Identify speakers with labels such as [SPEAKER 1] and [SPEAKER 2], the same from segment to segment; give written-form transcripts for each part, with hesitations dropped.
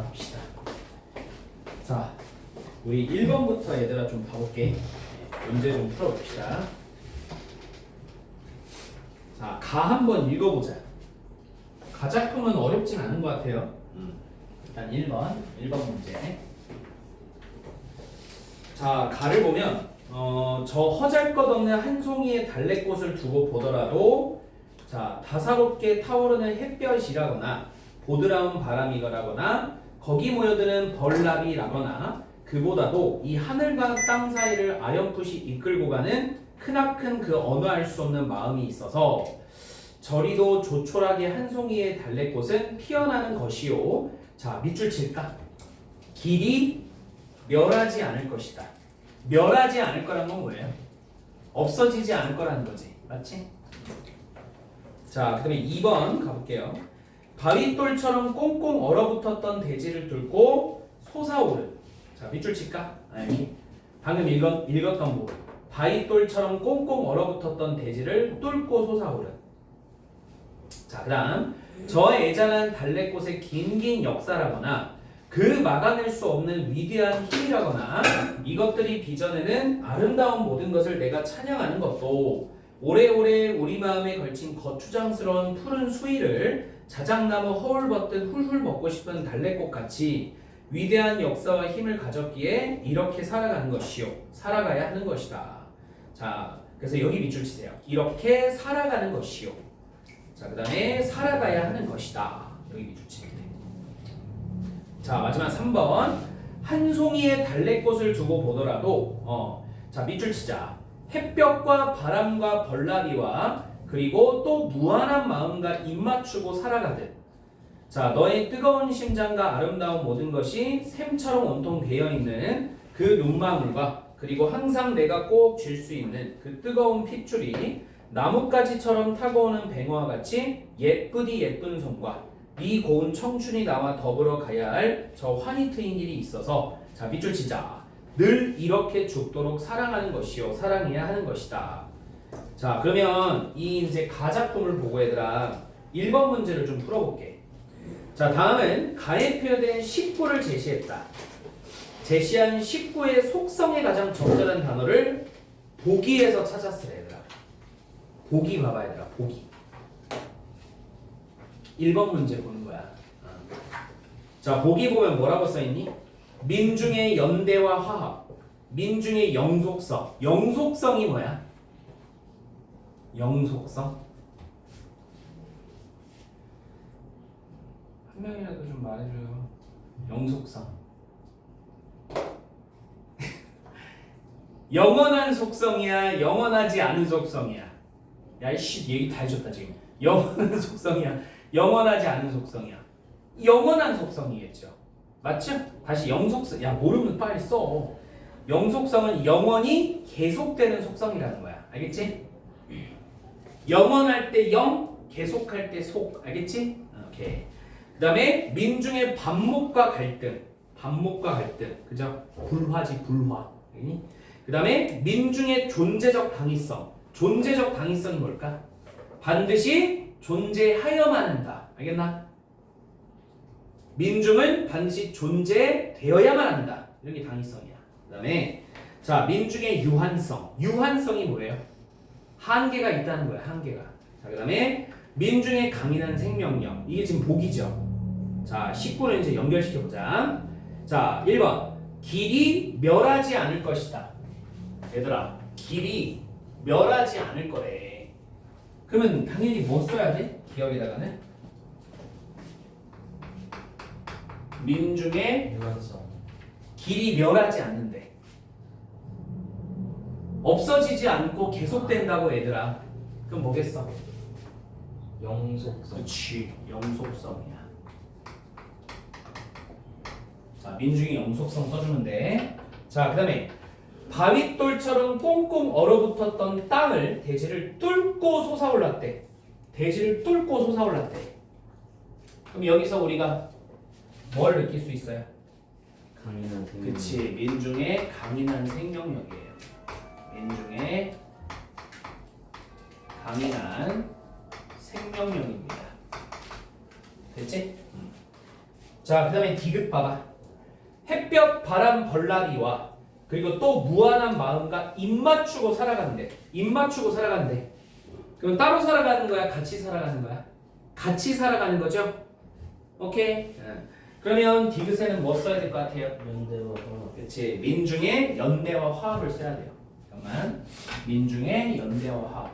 [SPEAKER 1] 봅시다. 자, 우리 1번부터 얘들아 좀 봐볼게. 문제 좀 풀어봅시다. 자, 가 한번 읽어보자. 가작품은 어렵진 않은 것 같아요. 일단 1번 문제. 자, 가를 보면 저 허잘것없는 한 송이의 달래꽃을 두고 보더라도 자, 다사롭게 타오르는 햇볕이라거나 보드라운 바람이거나 거기 모여드는 벌나비라거나 그보다도 이 하늘과 땅 사이를 아연풋이 이끌고 가는 크나큰 그 어느 알 수 없는 마음이 있어서 저리도 조촐하게 한 송이의 달래꽃은 피어나는 것이요. 자, 밑줄 칠까? 길이 멸하지 않을 것이다. 멸하지 않을 거란 건 뭐예요? 없어지지 않을 거라는 거지. 맞지? 자, 그 다음에 2번 가볼게요. 바위돌처럼 꽁꽁 얼어붙었던 대지를 뚫고 솟아오른. 자, 밑줄 칠까? 아니, 방금 읽었던 부분. 바위돌처럼 꽁꽁 얼어붙었던 대지를 뚫고 솟아오른. 자, 그 다음 저 애잔한 달래꽃의 긴긴 역사라거나 그 막아낼 수 없는 위대한 힘이라거나 이것들이 빚어내는 아름다운 모든 것을 내가 찬양하는 것도 오래오래 우리 마음에 걸친 거추장스러운 푸른 수위를 자작나무 허울 벗듯 훌훌 벗고 싶은 달래꽃같이 위대한 역사와 힘을 가졌기에 이렇게 살아가는 것이요. 살아가야 하는 것이다. 자, 그래서 여기 밑줄 치세요. 이렇게 살아가는 것이요. 자, 그 다음에 살아가야 하는 것이다. 여기 밑줄 치면 돼. 자, 마지막 3번. 한 송이의 달래꽃을 두고 보더라도 자, 밑줄 치자. 햇볕과 바람과 벌나비와 그리고 또 무한한 마음과 입맞추고 살아가듯 자, 너의 뜨거운 심장과 아름다운 모든 것이 샘처럼 온통 배어있는 그 눈망울과 그리고 항상 내가 꼭 쥘 수 있는 그 뜨거운 핏줄이 나뭇가지처럼 타고 오는 뱅어와 같이 예쁘디 예쁜 손과 네 고운 청춘이 나와 더불어 가야 할 저 환히 트인 길이 있어서 자, 밑줄 치자. 늘 이렇게 죽도록 사랑하는 것이요. 사랑해야 하는 것이다. 자, 그러면 이 이제 가작품을 보고 얘들아 1번 문제를 좀 풀어볼게. 자, 다음은 가에 표현된 식구를 제시했다. 제시한 식구의 속성에 가장 적절한 단어를 보기에서 찾았으래 얘들아. 보기 봐봐 얘들아. 보기. 1번 문제 보는 거야. 자, 보기 보면 뭐라고 써있니? 민중의 연대와 화합. 민중의 영속성. 영속성이 뭐야? 영속성? 한 명이라도 좀 말해줘요. 영속성. 영원한 속성이야? 영원하지 않은 속성이야? 야, 이씨, 얘기 다 해줬다 지금. 영원한 속성이야? 영원하지 않은 속성이야? 영원한 속성이겠죠. 맞죠? 다시 영속성. 야, 모르면 빨리 써. 영속성은 영원히 계속되는 속성이라는 거야. 알겠지? 영원할 때 영, 계속할 때 속. 알겠지? 오케이. 그 다음에 민중의 반목과 갈등. 반목과 갈등. 그죠? 불화지, 불화. 그 다음에 민중의 존재적 당위성. 존재적 당위성이 뭘까? 반드시 존재하여만 한다. 알겠나? 민중은 반드시 존재되어야만 한다. 이런 게 당위성이야. 그 다음에 자, 민중의 유한성. 유한성이 뭐예요? 한계가 있다는 거야. 한계가. 자, 그 다음에 민중의 강인한 생명력. 이게 지금 복이죠. 자, 19를 이제 연결시켜보자. 자, 1번. 길이 멸하지 않을 것이다. 얘들아, 길이 멸하지 않을 거래. 그러면 당연히 뭐 써야 돼? 기억에다가는 민중의
[SPEAKER 2] 유한성.
[SPEAKER 1] 길이 멸하지 않는데 없어지지 않고 계속된다고 얘들아. 그럼 뭐겠어?
[SPEAKER 2] 영속성.
[SPEAKER 1] 그렇지, 영속성이야. 자, 민중의 영속성 써주면 돼. 자, 그 다음에 바윗돌처럼 꽁꽁 얼어붙었던 땅을 대지를 뚫고 솟아올랐대. 대지를 뚫고 솟아올랐대. 그럼 여기서 우리가 뭘 느낄 수 있어요?
[SPEAKER 2] 강인한 생명.
[SPEAKER 1] 그치, 민중의 강인한 생명력이에요. 민중의 강인한 생명력입니다. 됐지? 자, 그 다음에 디귿 봐봐. 햇볕, 바람, 벌나비와 그리고 또 무한한 마음과 입 맞추고 살아간대. 입 맞추고 살아간대. 그럼 따로 살아가는 거야? 같이 살아가는 거야? 같이 살아가는 거죠? 오케이? 그러면 디귿에는 뭐 써야 될 것 같아요?
[SPEAKER 2] 연대와 화합.
[SPEAKER 1] 그렇지. 민중의 연대와 화합을 써야 돼요. 잠깐만. 민중의 연대와 화합.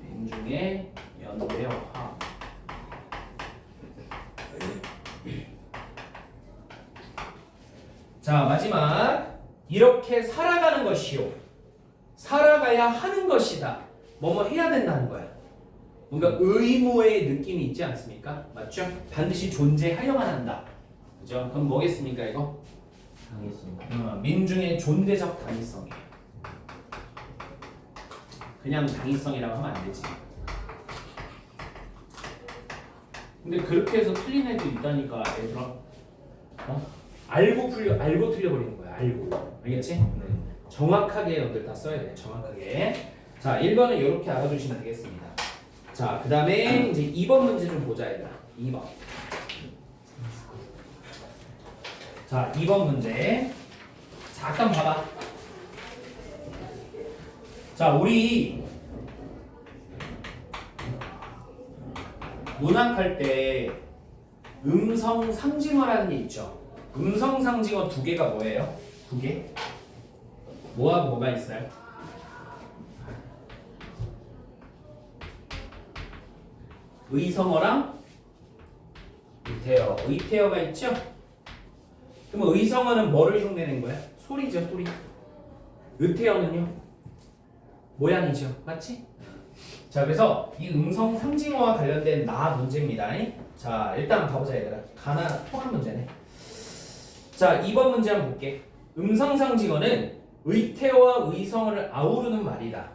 [SPEAKER 1] 민중의 연대와 화합. 자, 마지막. 이렇게 살아가는 것이요. 살아가야 하는 것이다. 뭐뭐 해야 된다는 거야. 뭔가 의무의 느낌이 있지 않습니까? 맞죠? 반드시 존재하여만 한다. 그죠? 그럼 뭐겠습니까, 이거?
[SPEAKER 2] 당했습니다.
[SPEAKER 1] 민중의 존재적 당위성이에요. 그냥 당위성이라고 하면 안 되지. 근데 그렇게 해서 틀린 애도 있다니까, 얘들아. 알고 틀려버리는 거야. 알고. 알겠지? 정확하게 여러분들 다 써야 돼. 정확하게. 자, 1번은 이렇게 알아두시면 되겠습니다. 자, 그 다음에 이제 2번 문제 좀 보자, 얘들아. 2번. 자, 2번 문제. 잠깐 봐봐. 자, 우리 문학할 때 음성 상징어라는 게 있죠. 음성 상징어 두 개가 뭐예요? 두 개? 뭐하고 뭐가 있어요? 의성어랑 의태어. 의태어가 있죠? 그럼 의성어는 뭐를 흉내낸 거야? 소리죠, 소리. 의태어는요? 모양이죠. 맞지? 자, 그래서 이 음성 상징어와 관련된 나 문제입니다. 자, 일단 가보자, 얘들아. 가나 통합 문제네. 자, 2번 문제 한번 볼게. 음성 상징어는 의태어와 의성어를 아우르는 말이다.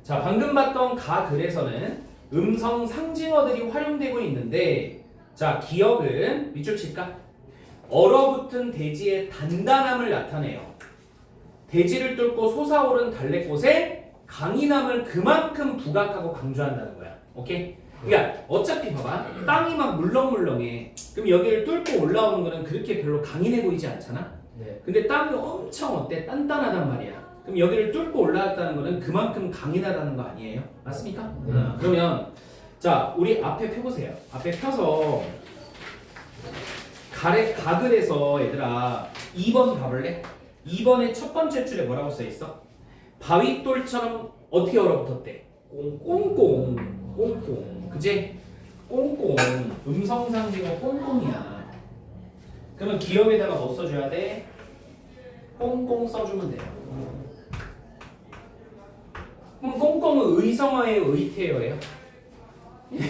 [SPEAKER 1] 자, 방금 봤던 가 글에서는 음성 상징어들이 활용되고 있는데, 자, 기억은 밑줄 칠까? 얼어붙은 대지의 단단함을 나타내요. 대지를 뚫고 솟아오른 달래꽃에 강인함을 그만큼 부각하고 강조한다는 거야. 오케이? 그러니까 어차피 봐봐. 땅이 막 물렁물렁해. 그럼 여기를 뚫고 올라오는 거는 그렇게 별로 강인해 보이지 않잖아?
[SPEAKER 2] 네.
[SPEAKER 1] 근데 땅이 엄청 어때? 단단하단 말이야. 그럼 여기를 뚫고 올라왔다는 거는 그만큼 강인하다는 거 아니에요? 맞습니까?
[SPEAKER 2] 네.
[SPEAKER 1] 그러면 자, 우리 앞에 펴보세요. 앞에 펴서 가글에서 얘들아 2번 봐볼래? 2번의 첫 번째 줄에 뭐라고 써있어? 바위돌처럼 어떻게 얼어붙었대? 꽁꽁 꽁꽁 그지? 꽁꽁 음성상징어 꽁꽁이야. 그러면 기억에다가 뭐 써줘야 돼? 꽁꽁 써주면 돼요. 그럼 꽁꽁은 의성어예요? 의태어예요?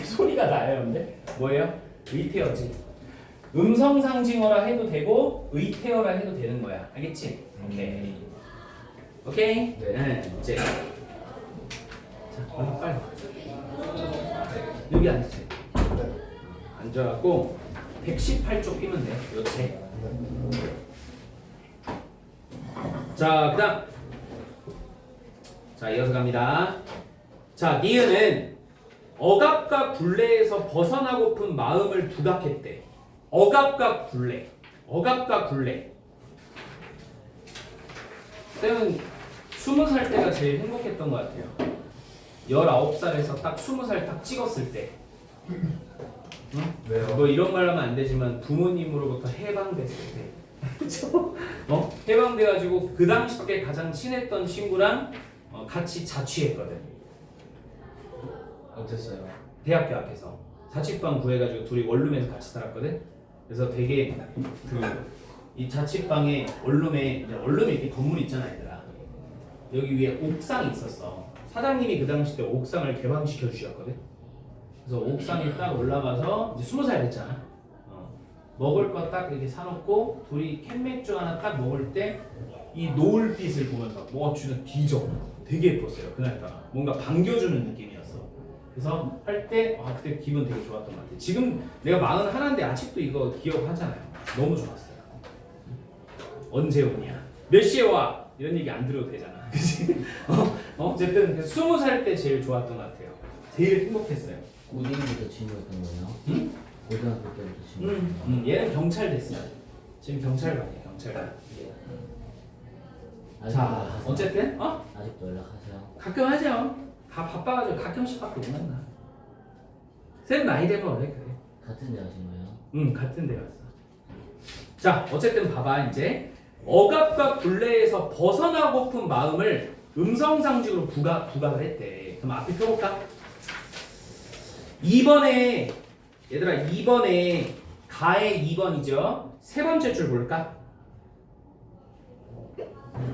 [SPEAKER 1] 소리가 나요, 근데? 뭐예요? 의태어지. 음성상징어라 해도 되고 의태어라 해도 되는 거야. 알겠지? 오케이. 오케이?
[SPEAKER 2] 네.
[SPEAKER 1] 이제 자, 빨리 여기 앉으세요. 앉아갖고 118쪽 피면 돼. 그렇지. 자, 그다음 자, 이어서 갑니다. 자, 니은은 억압과 굴레에서 벗어나고픈 마음을 부각했대. 억압과 굴레. 억압과 굴레. 쌤은 20살 때가 제일 행복했던 것 같아요. 19살에서 딱 20살 딱 찍었을 때. 응?
[SPEAKER 2] 왜요?
[SPEAKER 1] 뭐 이런 말 하면 안 되지만 부모님으로부터 해방됐을 때. 그쵸? 해방돼가지고 그 당시 때 가장 친했던 친구랑 같이 자취했거든.
[SPEAKER 2] 어땠어요?
[SPEAKER 1] 대학교 앞에서 자취방 구해가지고 둘이 원룸에서 같이 살았거든. 그래서 되게 이 자취방에 원룸에 이렇게 건물 있잖아, 얘들아. 여기 위에 옥상이 있었어. 사장님이 그 당시 때 옥상을 개방시켜 주셨거든. 그래서 옥상에 딱 올라가서 이제 20살 됐잖아. 먹을 거 딱 이렇게 사놓고 둘이 캔맥주 하나 딱 먹을 때 이 노을빛을 보면서 와 진짜 뒤져. 되게 예뻤어요 그날따라. 뭔가 반겨주는 느낌이었어. 그래서 할 때 그때 기분 되게 좋았던 것 같아. 지금 내가 41인데 아직도 이거 기억하잖아요. 너무 좋았어요. 언제 오냐? 몇 시에 와? 이런 얘기 안 들어도 되잖아. 그치? 어쨌든 20살 때 제일 좋았던 것 같아요. 제일 행복했어요.
[SPEAKER 2] 고딩부터 친구였던 거예요?
[SPEAKER 1] 응?
[SPEAKER 2] 고등학교 때부터 지금.
[SPEAKER 1] 얘는 경찰 됐어. 지금 경찰관이야, 경찰관.
[SPEAKER 2] 아직도
[SPEAKER 1] 자,
[SPEAKER 2] 연락하세요?
[SPEAKER 1] 어쨌든
[SPEAKER 2] 아직도 연락하세요?
[SPEAKER 1] 가끔 하죠. 다 바빠가지고 가끔씩밖에 못 만나. 쌤 나이 되면 원래 그래.
[SPEAKER 2] 같은 데 하신 거예요?
[SPEAKER 1] 같은 데 갔어. 자, 어쨌든 봐봐 이제 억압과 굴레에서 벗어나고픈 마음을 음성상징으로 부각을 했대. 그럼 앞에 펴볼까? 2번에 얘들아 2번에 가의 2번이죠. 세 번째 줄 볼까?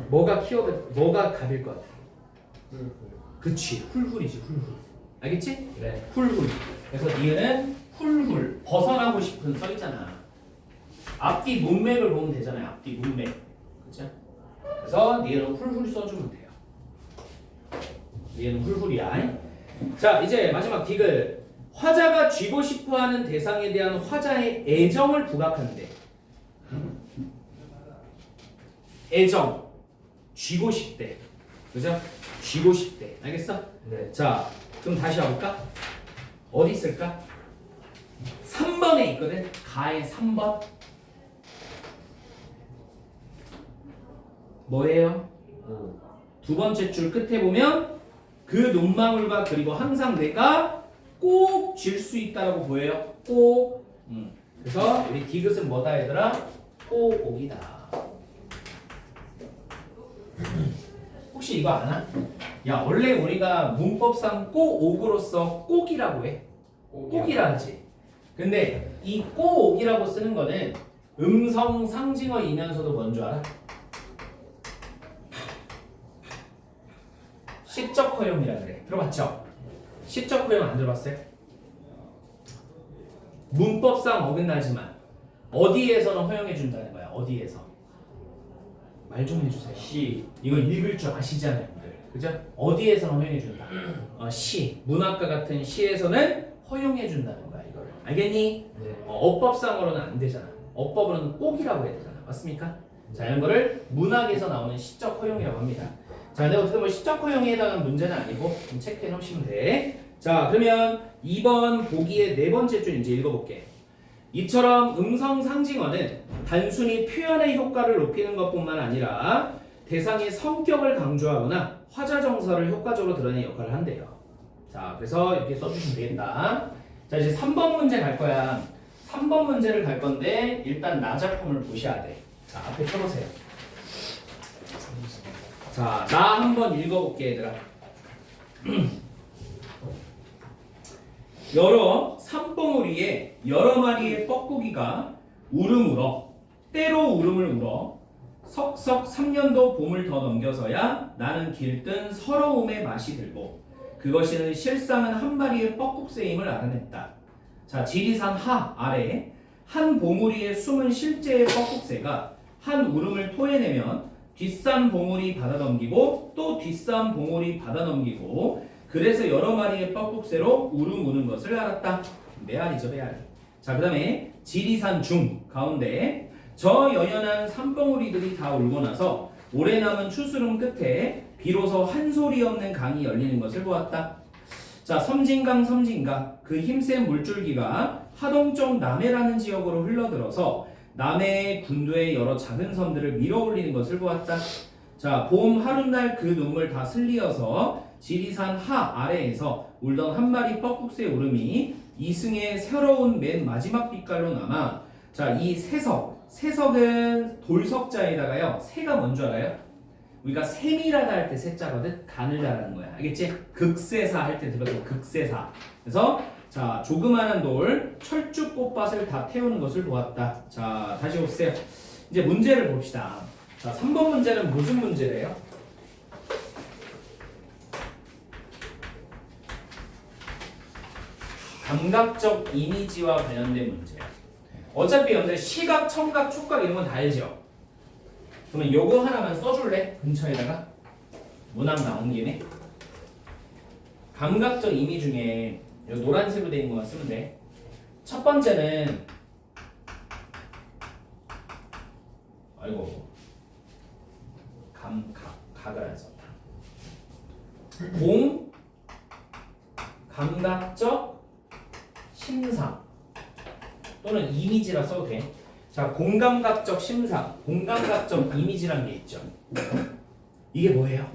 [SPEAKER 1] 뭐가 키워드 뭐가 답일 것 같아? 그치 훌훌이지 훌훌. 알겠지?
[SPEAKER 2] 네.
[SPEAKER 1] 훌훌. 그래서 니은은 훌훌 벗어나고 싶은 써 있잖아. 앞뒤 문맥을 보면 되잖아요. 앞뒤 문맥. 그죠? 그래서 니은은 훌훌 써주면 돼요. 니은은 훌훌이야. 자 이제 마지막 디귿. 화자가 쥐고 싶어하는 대상에 대한 화자의 애정을 부각한대. 애정. 쥐고 싶대. 그죠? 쥐고 싶대. 알겠어?
[SPEAKER 2] 네.
[SPEAKER 1] 자, 그럼 다시 와볼까? 어디 있을까? 3번에 있거든. 가의 3번. 뭐예요? 두 번째 줄 끝에 보면 그 눈망울과 그리고 항상 내가 꼭 질 수 있다라고 보여요. 꼭. 그래서 우리 디귿은 뭐다 얘들아? 꼭옥이다. 혹시 이거 아나? 야 원래 우리가 문법상 꼭옥으로서 꼭이라고 해. 꼭이라 하지. 근데 이 꼭옥이라고 쓰는 거는 음성 상징어이면서도 뭔 줄 알아? 시적 허용이라 그래. 들어봤죠? 시적 허용 안 들어봤어요? 문법상 어긋나지만 어디에서는 허용해 준다는 거야. 어디에서? 말 좀 해주세요.
[SPEAKER 2] 시.
[SPEAKER 1] 이거 읽을 줄 아시잖아요, 여러분들. 그죠? 어디에서는 허용해 준다. 시, 문학과 같은 시에서는 허용해 준다는 거야, 이거를. 알겠니?
[SPEAKER 2] 네.
[SPEAKER 1] 어법상으로는 안 되잖아. 어법으로는 꼭이라고 해야 되잖아. 맞습니까? 자, 이런 거를 문학에서 나오는 시적 허용이라고 합니다. 자, 근데 어떻게 보면 시적 허용에 해당하는 문제는 아니고 좀 체크해 놓으시면 돼. 자, 그러면 2번 보기의 네 번째 줄 이제 읽어볼게. 이처럼 음성 상징어는 단순히 표현의 효과를 높이는 것뿐만 아니라 대상의 성격을 강조하거나 화자 정서를 효과적으로 드러내는 역할을 한대요. 자, 그래서 이렇게 써주시면 되겠다. 자, 이제 3번 문제 갈 거야. 3번 문제를 갈 건데 일단 나 작품을 보셔야 돼. 자, 앞에 펴보세요. 자, 나 한번 읽어볼게 얘들아. 여러 산봉우리에 여러 마리의 뻐꾸기가 울음 울어 때로 울음을 울어 석석 3년도 봄을 더 넘겨서야 나는 길뜬 서러움의 맛이 들고 그것이는 실상은 한 마리의 뻐꾹새임을 알아냈다. 자, 지리산 하 아래 한 봉우리의 숨은 실제의 뻐꾹새가 한 울음을 토해내면 뒷산 봉우리 받아넘기고 또 뒷산 봉우리 받아넘기고 그래서 여러 마리의 뻐꾹새로 울음 우는 것을 알았다. 메아리죠, 메아리. 자, 그 다음에 지리산 중 가운데 저 연연한 산봉우리들이 다 울고 나서 오래 남은 추수름 끝에 비로소 한 소리 없는 강이 열리는 것을 보았다. 자, 섬진강 그 힘센 물줄기가 하동쪽 남해라는 지역으로 흘러들어서 남해의 군도의 여러 작은 섬들을 밀어올리는 것을 보았다. 자, 봄 하룻날 그 눈물 다 슬리어서 지리산 하 아래에서 울던 한 마리 뻐꾹새 울음이 이승의 새로운 맨 마지막 빛깔로 남아. 자, 이 새석은 돌석자에다가요 새가 뭔 줄 알아요? 우리가 세밀하다 할 때 새자거든. 간을 잘하는 거야. 알겠지? 극세사 할 때 들어서 극세사. 그래서 자, 조그마한 돌 철쭉꽃밭을 다 태우는 것을 보았다. 자, 다시 보세요. 이제 문제를 봅시다. 자, 3번 문제는 무슨 문제래요? 감각적 이미지와 관련된 문제예요. 어차피 여러분들 시각, 청각, 촉각 이런 건 다 알죠? 그러면 요거 하나만 써줄래? 근처에다가 문항 나온 김에 감각적 이미지 중에 요 노란색으로 된 것만 쓰면 돼. 첫 번째는 아이고 각을 안 썼다. 감각적 심상. 또는 이미지라 써도 돼. 자, 공감각적 심상, 공감각적 이미지란 게 있죠. 이게 뭐예요?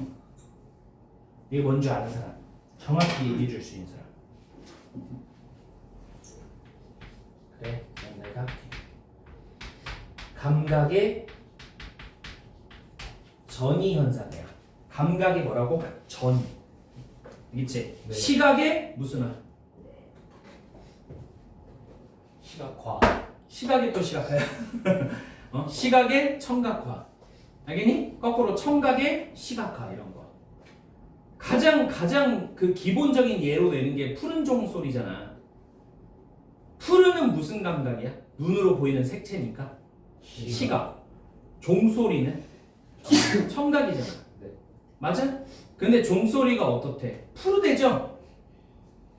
[SPEAKER 1] 이게 뭔지 아는 사람? 정확히 얘기해 줄 수 있는 사람. 그래, 그럼 내가 할게. 감각의 전이 현상이야. 감각이 뭐라고? 전. 알겠지?
[SPEAKER 2] 네.
[SPEAKER 1] 시각의 무슨 화?
[SPEAKER 2] 시각화.
[SPEAKER 1] 시각의 또 시각화야. 시각의 청각화. 알겠니? 거꾸로 청각의 시각화 이런 거. 가장 그 기본적인 예로 내는 게 푸른 종소리잖아. 푸른은 무슨 감각이야? 눈으로 보이는 색채니까. 시각. 종소리는 청각이잖아.
[SPEAKER 2] 네.
[SPEAKER 1] 맞아? 근데 종소리가 어떻대? 푸르대죠?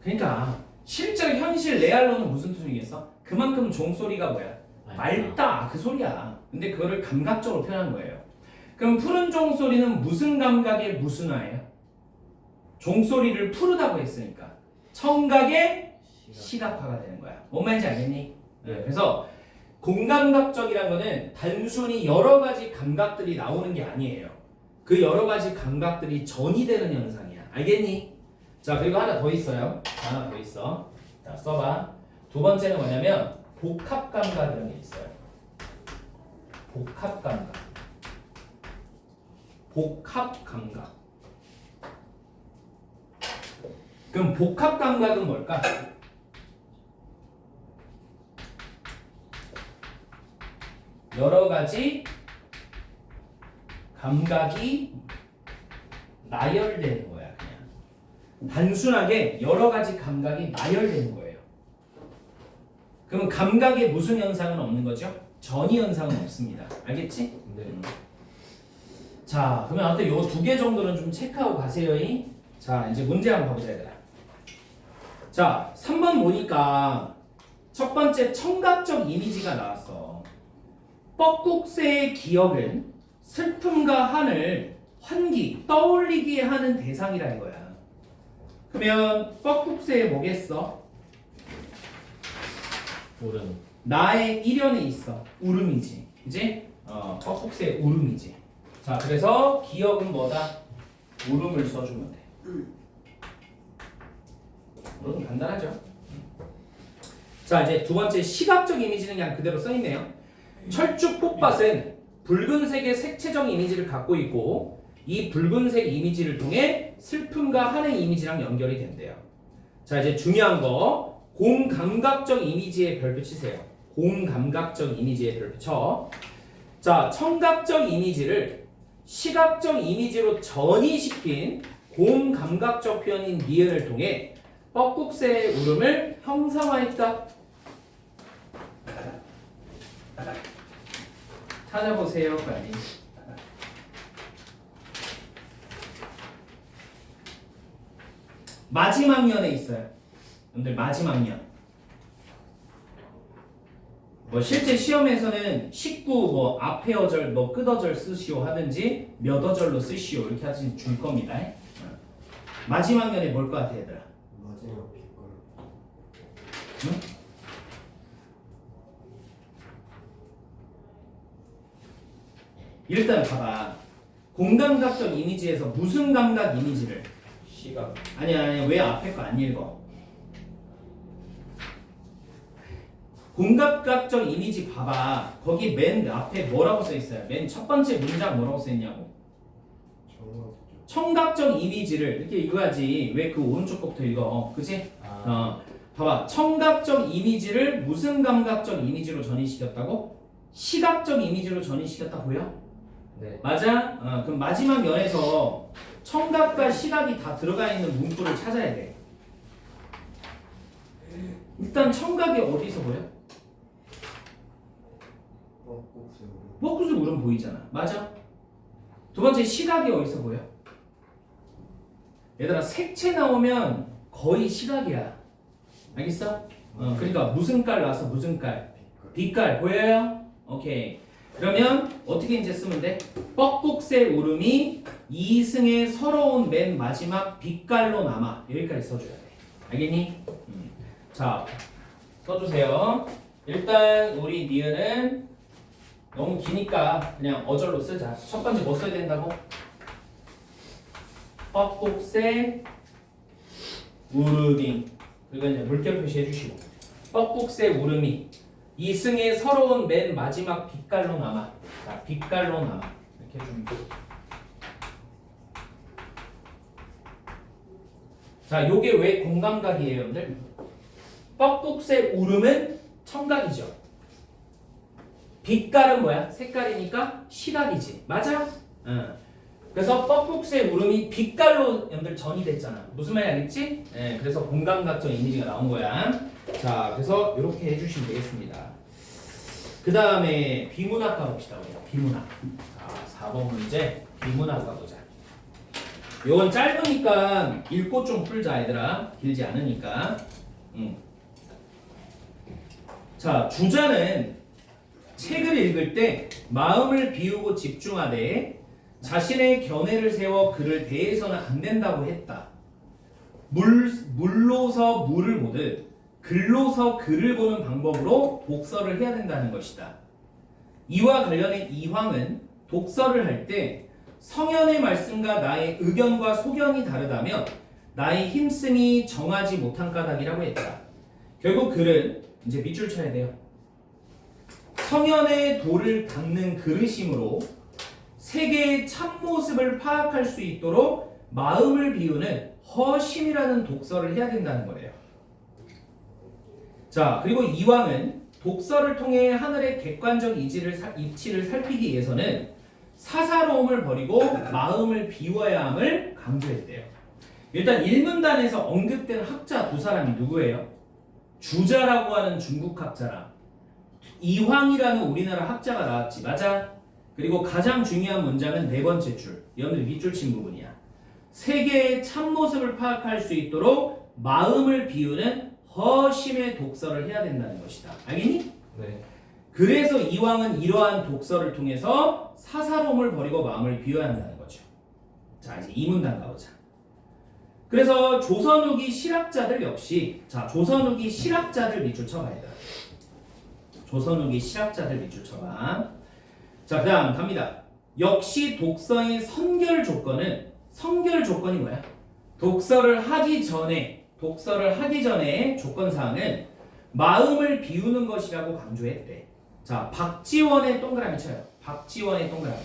[SPEAKER 1] 그러니까 실제로 현실 레알로는 무슨 소리겠어? 그만큼 종소리가 뭐야? 맑다 그 소리야. 근데 그거를 감각적으로 표현한 거예요. 그럼 푸른 종소리는 무슨 감각의 무슨 화예요? 종소리를 푸르다고 했으니까 청각의 시각화가 되는 거야. 뭔 말인지 알겠니? 네. 그래서 공감각적이란 거는 단순히 여러 가지 감각들이 나오는 게 아니에요. 그 여러 가지 감각들이 전이되는 현상이야. 알겠니? 자, 그리고 하나 더 있어요. 하나 더 있어. 자, 써봐. 두 번째는 뭐냐면 복합감각이라는 게 있어요. 복합감각. 복합감각. 그럼 복합감각은 뭘까? 여러 가지 감각이 나열되는 거야, 그냥. 단순하게 여러 가지 감각이 나열되는 거예요. 그러면 감각에 무슨 현상은 없는 거죠? 전이 현상은 없습니다. 알겠지?
[SPEAKER 2] 네.
[SPEAKER 1] 자, 그러면 아무튼 요 두 개 정도는 좀 체크하고 가세요. 자, 이제 문제 한번 봐보자, 얘들아. 자, 3번 보니까 첫 번째 청각적 이미지가 나왔어. 뻐꾹새의 기억은 슬픔과 한을 환기, 떠올리게 하는 대상이라 이거야. 그러면 뻐꾹새에 뭐겠어?
[SPEAKER 2] 울음.
[SPEAKER 1] 나의 일연에 있어. 울음이지. 그지? 뻐꾹새의 울음이지. 자, 그래서 기억은 뭐다? 울음을 써주면 돼. 간단하죠? 자, 이제 두 번째 시각적 이미지는 그냥 그대로 써있네요. 철쭉 꽃밭은 붉은색의 색채적 이미지를 갖고 있고 이 붉은색 이미지를 통해 슬픔과 한의 이미지랑 연결이 된대요. 자, 이제 중요한 거 공감각적 이미지에 별표 치세요. 공감각적 이미지에 별표 쳐. 자, 청각적 이미지를 시각적 이미지로 전이시킨 공감각적 표현인 니은을 통해 뻐꾹새의 울음을 형상화했다. 찾아보세요, 빨리. 마지막 년에 있어요. 여러분들 마지막 년. 뭐 실제 시험에서는 19 뭐 앞에 어절 뭐 끝 어절 쓰시오 하든지 몇 어절로 쓰시오 이렇게 하시 줄 겁니다. 마지막 년에 뭘 것 같아, 얘들아?
[SPEAKER 3] 마지막 빛깔.
[SPEAKER 1] 응? 일단 봐봐. 공감각적 이미지에서 무슨 감각 이미지를?
[SPEAKER 2] 시각.
[SPEAKER 1] 아니야 왜 앞에 거 안 읽어? 공감각적 이미지 봐봐. 거기 맨 앞에 뭐라고 써 있어요? 맨 첫 번째 문장 뭐라고 써 있냐고?
[SPEAKER 3] 정확죠.
[SPEAKER 1] 청각적 이미지를 이렇게 읽어야지. 왜 그 오른쪽 거부터 읽어? 그치? 봐봐. 청각적 이미지를 무슨 감각적 이미지로 전이시켰다고? 시각적 이미지로 전이시켰다 보여?
[SPEAKER 2] 네.
[SPEAKER 1] 맞아? 그럼 마지막 연에서 청각과 시각이 다 들어가 있는 문구를 찾아야 돼. 일단 청각이 어디서 보여?
[SPEAKER 3] 뻐꾹새 울음.
[SPEAKER 1] 뻐꾹새 울음 보이잖아. 맞아? 두 번째 시각이 어디서 보여? 얘들아 색채 나오면 거의 시각이야. 알겠어? 그러니까 무슨 깔 나와서 무슨 깔? 빛깔 보여요? 오케이. 그러면 어떻게 이제 쓰면 돼? 뻐꾹새 울음이 이승의 서러운 맨 마지막 빛깔로 남아. 여기까지 써줘야 돼. 알겠니? 자, 써주세요. 일단 우리 니은은 너무 기니까 그냥 어절로 쓰자. 첫 번째 뭐 써야 된다고? 뻑국새 우르미. 그리고 이제 물결 표시해 주시고 뻑국새 우르미. 이승의 서러운 맨 마지막 빛깔로 남아. 자, 빛깔로 남아. 이렇게 좀. 자, 요게 왜 공감각이에요, 여러분들? 뻑국새 울음은 청각이죠. 빛깔은 뭐야? 색깔이니까 시각이지. 맞아? 응. 그래서 뻑국새 울음이 빛깔로 여러분들 전이 됐잖아. 무슨 말인지 알겠지? 네, 그래서 공감각적 이미지가 나온 거야. 자, 그래서 이렇게 해주시면 되겠습니다. 그 다음에 비문학 가봅시다. 우리가 비문학. 자, 4번 문제 비문학 가보자. 요건 짧으니까 읽고 좀 풀자 얘들아. 길지 않으니까. 자, 주자는 책을 읽을 때 마음을 비우고 집중하되 자신의 견해를 세워 글을 대해서는 안 된다고 했다. 물로서 물을 보듯 글로서 글을 보는 방법으로 독서를 해야 된다는 것이다. 이와 관련해 이황은 독서를 할 때 성현의 말씀과 나의 의견과 소견이 다르다면 나의 힘씀이 정하지 못한 까닭이라고 했다. 결국 글은 이제 밑줄 쳐야 돼요. 성현의 도를 닦는 그릇이므로 세계의 참모습을 파악할 수 있도록 마음을 비우는 허심이라는 독서를 해야 된다는 거래요. 자, 그리고 이황은 독서를 통해 하늘의 객관적 이치를 살피기 위해서는 사사로움을 버리고 마음을 비워야 함을 강조했대요. 일단 1문단에서 언급된 학자 두 사람이 누구예요? 주자라고 하는 중국 학자랑 이황이라는 우리나라 학자가 나왔지. 맞아? 그리고 가장 중요한 문장은 네 번째 줄. 여러분들 밑줄 친 부분이야. 세계의 참모습을 파악할 수 있도록 마음을 비우는 허심의 독서를 해야 된다는 것이다. 알겠니?
[SPEAKER 2] 네.
[SPEAKER 1] 그래서 이황은 이러한 독서를 통해서 사사로움을 버리고 마음을 비워야 한다는 거죠. 자, 이제 이 문단 가보자. 그래서 조선 후기 실학자들 역시 자, 조선 후기 실학자들 밑줄 쳐봐야 돼. 조선 후기 실학자들 밑줄 쳐봐. 자, 그 다음 갑니다. 역시 독서의 선결 조건이 뭐야? 독서를 하기 전에 조건사항은 마음을 비우는 것이라고 강조했대. 자, 박지원의 동그라미 쳐요. 박지원의 동그라미.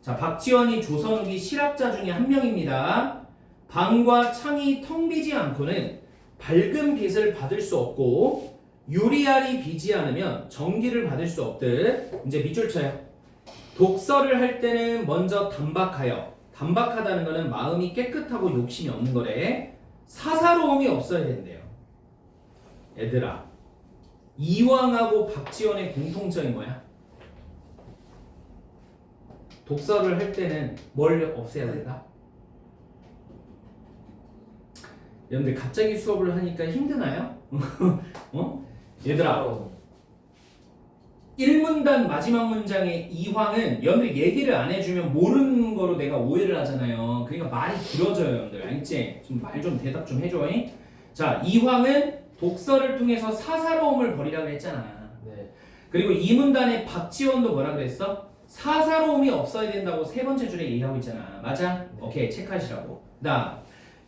[SPEAKER 1] 자, 박지원이 조선 후기 실학자 중에 한 명입니다. 방과 창이 텅 비지 않고는 밝은 빛을 받을 수 없고 유리알이 비지 않으면 전기를 받을 수 없듯 이제 밑줄 쳐요. 독서를 할 때는 먼저 단박하다는 거는 마음이 깨끗하고 욕심이 없는 거래. 사사로움이 없어야 된대요. 얘들아, 이황하고 박지원의 공통점이 뭐야? 독서를 할 때는 뭘 없애야 된다? 여러분들 갑자기 수업을 하니까 힘드나요? 어? 얘들아, 1문단 마지막 문장의 이황은 여러분들 얘기를 안 해주면 모르는 거로 내가 오해를 하잖아요. 그러니까 말이 길어져요, 여러분들. 알겠지? 좀 말 좀 대답 좀 해줘. 자, 이황은 독서를 통해서 사사로움을 버리라고 했잖아.
[SPEAKER 2] 네.
[SPEAKER 1] 그리고 이 문단의 박지원도 뭐라 그랬어? 사사로움이 없어야 된다고 세 번째 줄에 얘기하고 있잖아. 맞아?
[SPEAKER 2] 네.
[SPEAKER 1] 오케이, 체크하시라고. 그다음,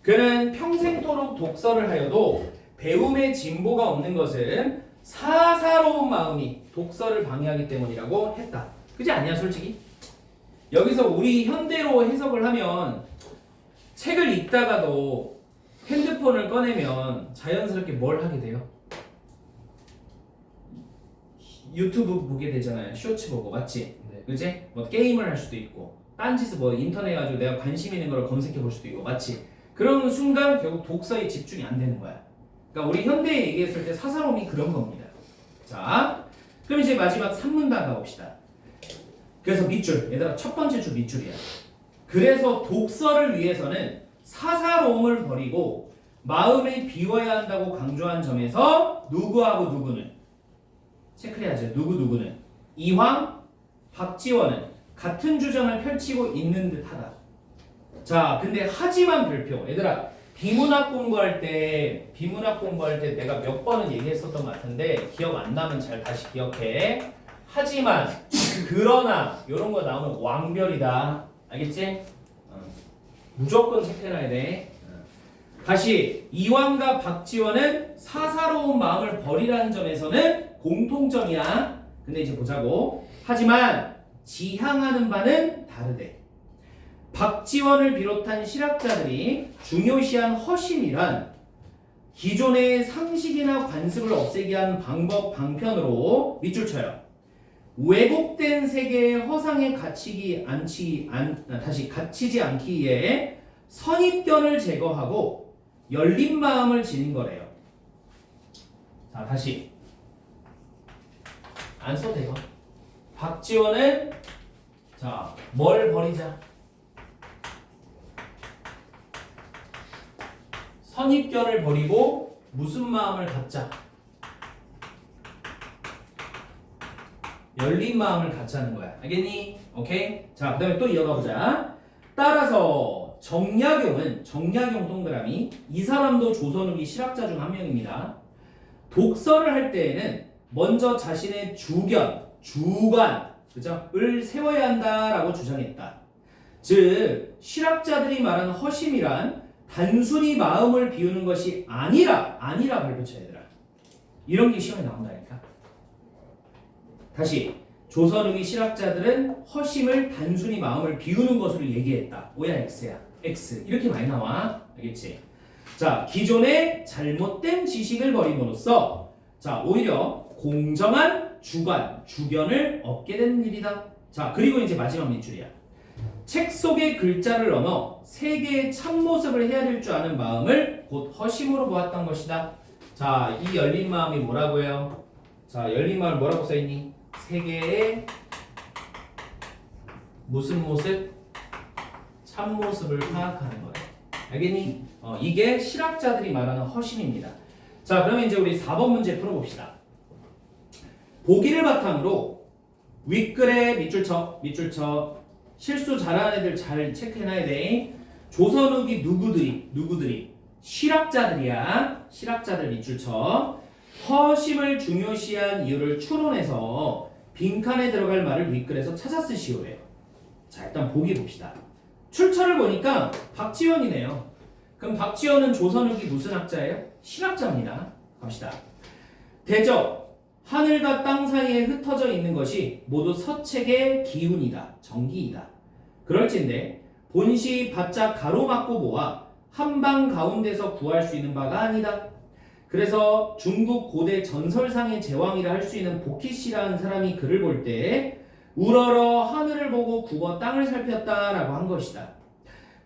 [SPEAKER 1] 그는 평생토록 독서를 하여도 배움의 진보가 없는 것은 사사로운 마음이 독서를 방해하기 때문이라고 했다. 그지 않냐, 솔직히? 여기서 우리 현대로 해석을 하면 책을 읽다가도 핸드폰을 꺼내면 자연스럽게 뭘 하게 돼요? 유튜브 보게 되잖아요. 쇼츠 보고, 맞지?
[SPEAKER 2] 네.
[SPEAKER 1] 그지? 뭐 게임을 할 수도 있고 딴짓을 뭐 인터넷 가지고 내가 관심 있는 걸 검색해 볼 수도 있고, 맞지? 그런 순간 결국 독서에 집중이 안 되는 거야. 그러니까 우리 현대에 얘기했을 때 사사로움이 그런 겁니다. 자, 그럼 이제 마지막 3문단 가봅시다. 그래서 밑줄, 얘들아 첫 번째 줄 밑줄이야. 그래서 독서를 위해서는 사사로움을 버리고 마음을 비워야 한다고 강조한 점에서 누구하고 누구는 체크해야죠. 누구는 이황, 박지원은 같은 주장을 펼치고 있는 듯하다. 자, 근데 하지만 별표. 얘들아, 비문학 공부할 때 내가 몇 번은 얘기했었던 것 같은데 기억 안 나면 잘 다시 기억해. 하지만 그러나 이런 거 나오면 왕별이다. 알겠지? 무조건 체크해놔야 돼. 다시 이완과 박지원은 사사로운 마음을 버리라는 점에서는 공통점이야. 근데 이제 보자고. 하지만 지향하는 바는 다르대. 박지원을 비롯한 실학자들이 중요시한 허심이란 기존의 상식이나 관습을 없애기 위한 방법 방편으로 밑줄 쳐요. 왜곡된 세계의 허상에 갇히지 않기 위해 선입견을 제거하고 열린 마음을 지닌 거래요. 자, 다시 안 써도 돼요. 박지원은 자, 뭘 버리자? 선입견을 버리고 무슨 마음을 갖자? 열린 마음을 갖자는 거야. 알겠니? 오케이? 자, 그 다음에 또 이어가 보자. 따라서 정약용 동그라미. 이 사람도 조선후기 실학자 중 한 명입니다. 독서를 할 때에는 먼저 자신의 주관, 그죠? 을 세워야 한다라고 주장했다. 즉, 실학자들이 말하는 허심이란 단순히 마음을 비우는 것이 아니라 발표쳐 얘들아. 이런 게 시험에 나온다니까. 다시 조선후기 실학자들은 허심을 단순히 마음을 비우는 것으로 얘기했다. O야 X야. X 이렇게 많이 나와. 알겠지? 자, 기존의 잘못된 지식을 버림으로써 자, 오히려 공정한 주견을 얻게 되는 일이다. 자, 그리고 이제 마지막 밑줄이야. 책 속의 글자를 넘어 세계의 참모습을 헤아릴 줄 아는 마음을 곧 허심으로 보았던 것이다. 자, 이 열린 마음이 뭐라고요? 자, 열린 마음 뭐라고 써있니? 세계의 무슨 모습? 참모습을 파악하는 거예요. 알겠니? 이게 실학자들이 말하는 허심입니다. 자, 그러면 이제 우리 4번 문제 풀어봅시다. 보기를 바탕으로 윗글에 밑줄 쳐. 실수 잘하는 애들 잘 체크해놔야 돼. 조선후기 누구들이? 실학자들이야. 실학자들 밑줄 쳐. 허심을 중요시한 이유를 추론해서 빈칸에 들어갈 말을 윗글에서 찾아 쓰시오래요. 자, 일단 보기 봅시다. 출처를 보니까 박지원이네요. 그럼 박지원은 조선후기 무슨 학자예요? 실학자입니다. 갑시다. 대저 하늘과 땅 사이에 흩어져 있는 것이 모두 서책의 기운이다. 정기이다. 그럴진데 본시 바짝 가로막고 모아 한방 가운데서 구할 수 있는 바가 아니다. 그래서 중국 고대 전설상의 제왕이라 할 수 있는 보키씨라는 사람이 글을 볼 때 우러러 하늘을 보고 굽어 땅을 살폈다라고 한 것이다.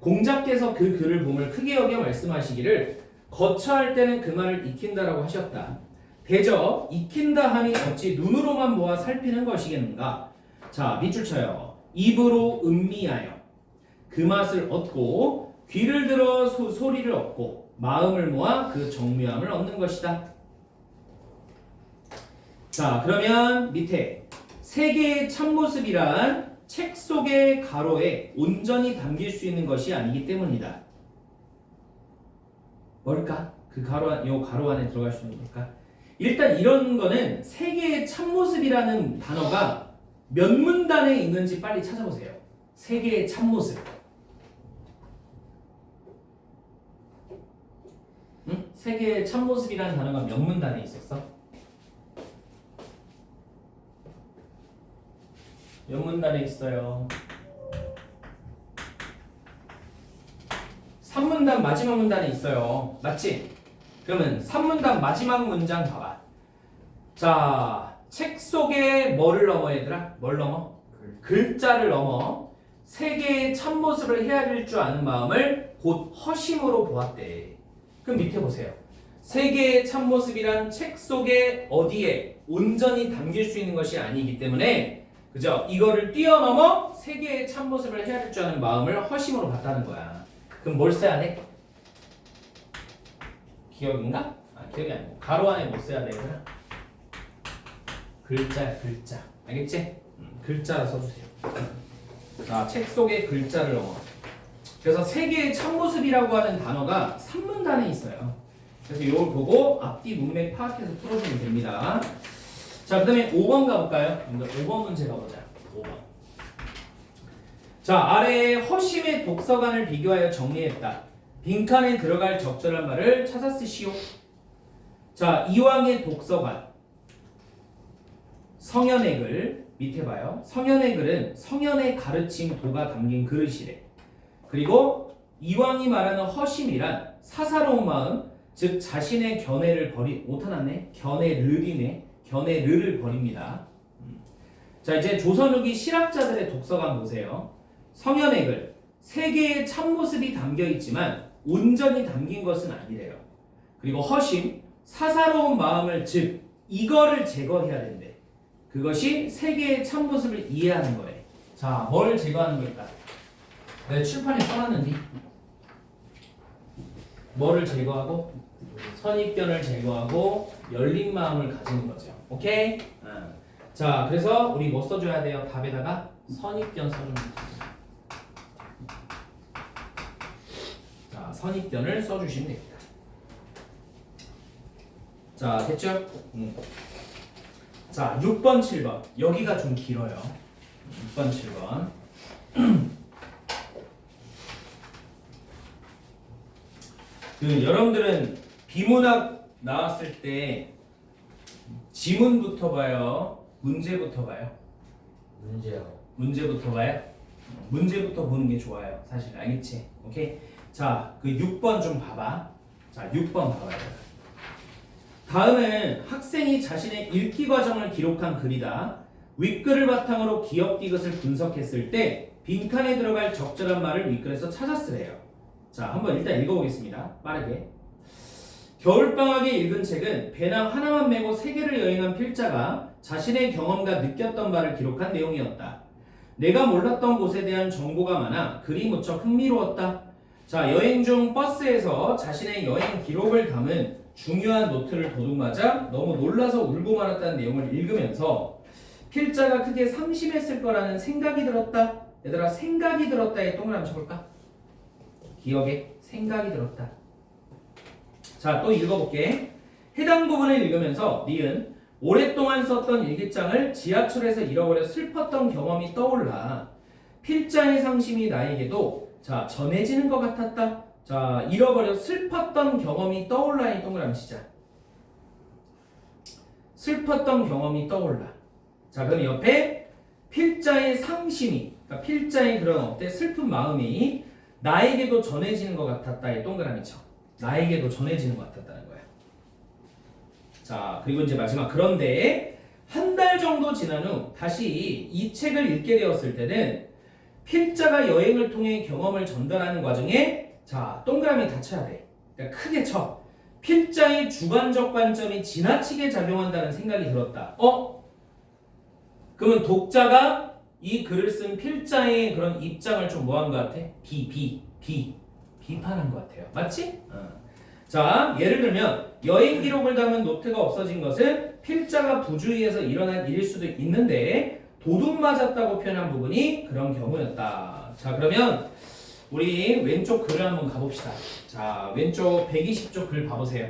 [SPEAKER 1] 공자께서 그 글을 봄을 크게 여겨 말씀하시기를 거처할 때는 그 말을 익힌다라고 하셨다. 대저 익힌다 하니 어찌 눈으로만 보아 살피는 것이겠는가? 자, 밑줄 쳐요. 입으로 음미하여 그 맛을 얻고 귀를 들어 소리를 얻고 마음을 모아 그 정묘함을 얻는 것이다. 자, 그러면 밑에 세계의 참모습이란 책 속의 가로에 온전히 담길 수 있는 것이 아니기 때문이다. 뭘까? 요 가로 안에 들어갈 수 있는 걸까? 일단 이런 거는 세계의 참모습이라는 단어가 몇 문단에 있는지 빨리 찾아보세요. 세계의 참모습. 응? 세계의 참모습이라는 단어가 몇 문단에 있었어? 몇 문단에 있어요? 3문단 마지막 문단에 있어요. 맞지? 그러면 3문단 마지막 문장 봐봐. 자, 책 속에 뭐를 넘어 얘들아? 뭘 넘어? 글자를 넘어 세계의 참모습을 헤아릴 줄 아는 마음을 곧 허심으로 보았대. 그럼 밑에 보세요. 세계의 참모습이란 책 속에 어디에 온전히 담길 수 있는 것이 아니기 때문에 그죠? 이거를 뛰어넘어 세계의 참모습을 헤아릴 줄 아는 마음을 허심으로 봤다는 거야. 그럼 뭘 써야 돼? 기억인가? 기억이 아니고 가로 안에 뭐 써야 되구나. 글자야, 글자. 알겠지? 글자 써주세요. 자, 책 속에 글자를 넘어. 그래서 세계의 참모습이라고 하는 단어가 산문단에 있어요. 그래서 이걸 보고 앞뒤 문맥 파악해서 풀어주면 됩니다. 자, 그 다음에 5번 가볼까요? 5번 문제 가보자. 5번. 자, 아래에 허심의 독서관을 비교하여 정리했다. 빈칸에 들어갈 적절한 말을 찾아 쓰시오. 자, 이왕의 독서관. 성현의 글 밑에 봐요. 성현의 글은 성현의 가르침 도가 담긴 그릇이래. 그리고 이왕이 말하는 허심이란 사사로운 마음, 즉 자신의 견해를 못하났네. 견해를 버립니다. 자, 이제 조선 후기 실학자들의 독서관 보세요. 성현의 글, 세계의 참모습이 담겨 있지만 온전히 담긴 것은 아니래요. 그리고 허심, 사사로운 마음을 즉 이거를 제거해야 된대. 그것이 세계의 참모습을 이해하는 거래. 자, 뭘 제거하는 걸까? 내가 출판에 써놨는데 뭐를 제거하고? 선입견을 제거하고 열린 마음을 가지는 거죠. 오케이? 자, 그래서 우리 뭐 써줘야 돼요? 답에다가 선입견 써줍니다. 자, 선입견을 써주시면 됩니다. 자, 됐죠? 자, 6번, 7번. 여기가 좀 길어요. 6번, 7번. 여러분들은 비문학 나왔을 때 지문부터 봐요? 문제부터 봐요?
[SPEAKER 2] 문제요.
[SPEAKER 1] 문제부터 봐요? 문제부터 보는 게 좋아요. 사실 알겠지? 오케이? 자, 그 6번 좀 봐봐. 자, 6번 봐봐요. 다음은 학생이 자신의 읽기 과정을 기록한 글이다. 윗글을 바탕으로 기억 디귿을 분석했을 때 빈칸에 들어갈 적절한 말을 윗글에서 찾아 쓰래요. 자, 한번 일단 읽어보겠습니다. 빠르게. 겨울방학에 읽은 책은 배낭 하나만 메고 세계를 여행한 필자가 자신의 경험과 느꼈던 바를 기록한 내용이었다. 내가 몰랐던 곳에 대한 정보가 많아 글이 무척 흥미로웠다. 자, 여행 중 버스에서 자신의 여행 기록을 담은 중요한 노트를 도둑맞아 너무 놀라서 울고 말았다는 내용을 읽으면서 필자가 크게 상심했을 거라는 생각이 들었다. 얘들아, 생각이 들었다에 동그라미 쳐볼까? 기억에 생각이 들었다. 자, 또 읽어볼게. 해당 부분을 읽으면서 니은 오랫동안 썼던 일기장을 지하철에서 잃어버려 슬펐던 경험이 떠올라 필자의 상심이 나에게도 자 전해지는 것 같았다. 자, 잃어버려 슬펐던 경험이 떠올라니 동그라미 치자. 슬펐던 경험이 떠올라. 자, 그럼 옆에 필자의 상심이, 그러니까 필자의 그런 어때 슬픈 마음이 나에게도 전해지는 것 같았다에 동그라미 쳐. 나에게도 전해지는 것 같았다는 거야. 자, 그리고 이제 마지막. 그런데 한 달 정도 지난 후 다시 이 책을 읽게 되었을 때는 필자가 여행을 통해 경험을 전달하는 과정에 자, 동그라미 다 쳐야 돼. 그러니까 크게 쳐. 필자의 주관적 관점이 지나치게 작용한다는 생각이 들었다. 그러면 독자가 이 글을 쓴 필자의 그런 입장을 좀 뭐한 것 같아? 비판한 것 같아요. 맞지? 자, 예를 들면 여행 기록을 담은 노트가 없어진 것은 필자가 부주의해서 일어난 일일 수도 있는데 도둑 맞았다고 표현한 부분이 그런 경우였다. 자, 그러면 우리 왼쪽 글을 한번 가봅시다. 자, 왼쪽 120쪽 글 봐보세요.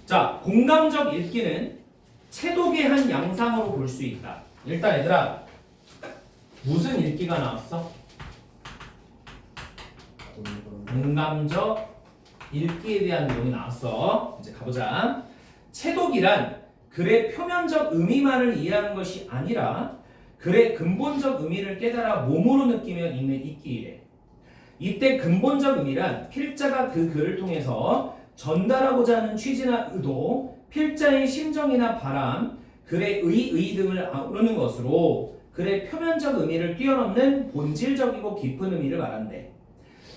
[SPEAKER 1] 자, 공감적 읽기는 채독의 한 양상으로 볼 수 있다. 일단 얘들아, 무슨 읽기가 나왔어? 공감적 읽기에 대한 내용이 나왔어. 이제 가보자. 채독이란 글의 표면적 의미만을 이해하는 것이 아니라 글의 근본적 의미를 깨달아 몸으로 느끼며 읽는 읽기이래. 이때 근본적 의미란 필자가 그 글을 통해서 전달하고자 하는 취지나 의도, 필자의 심정이나 바람, 글의 의 등을 아우르는 것으로 글의 표면적 의미를 뛰어넘는 본질적이고 깊은 의미를 말한대.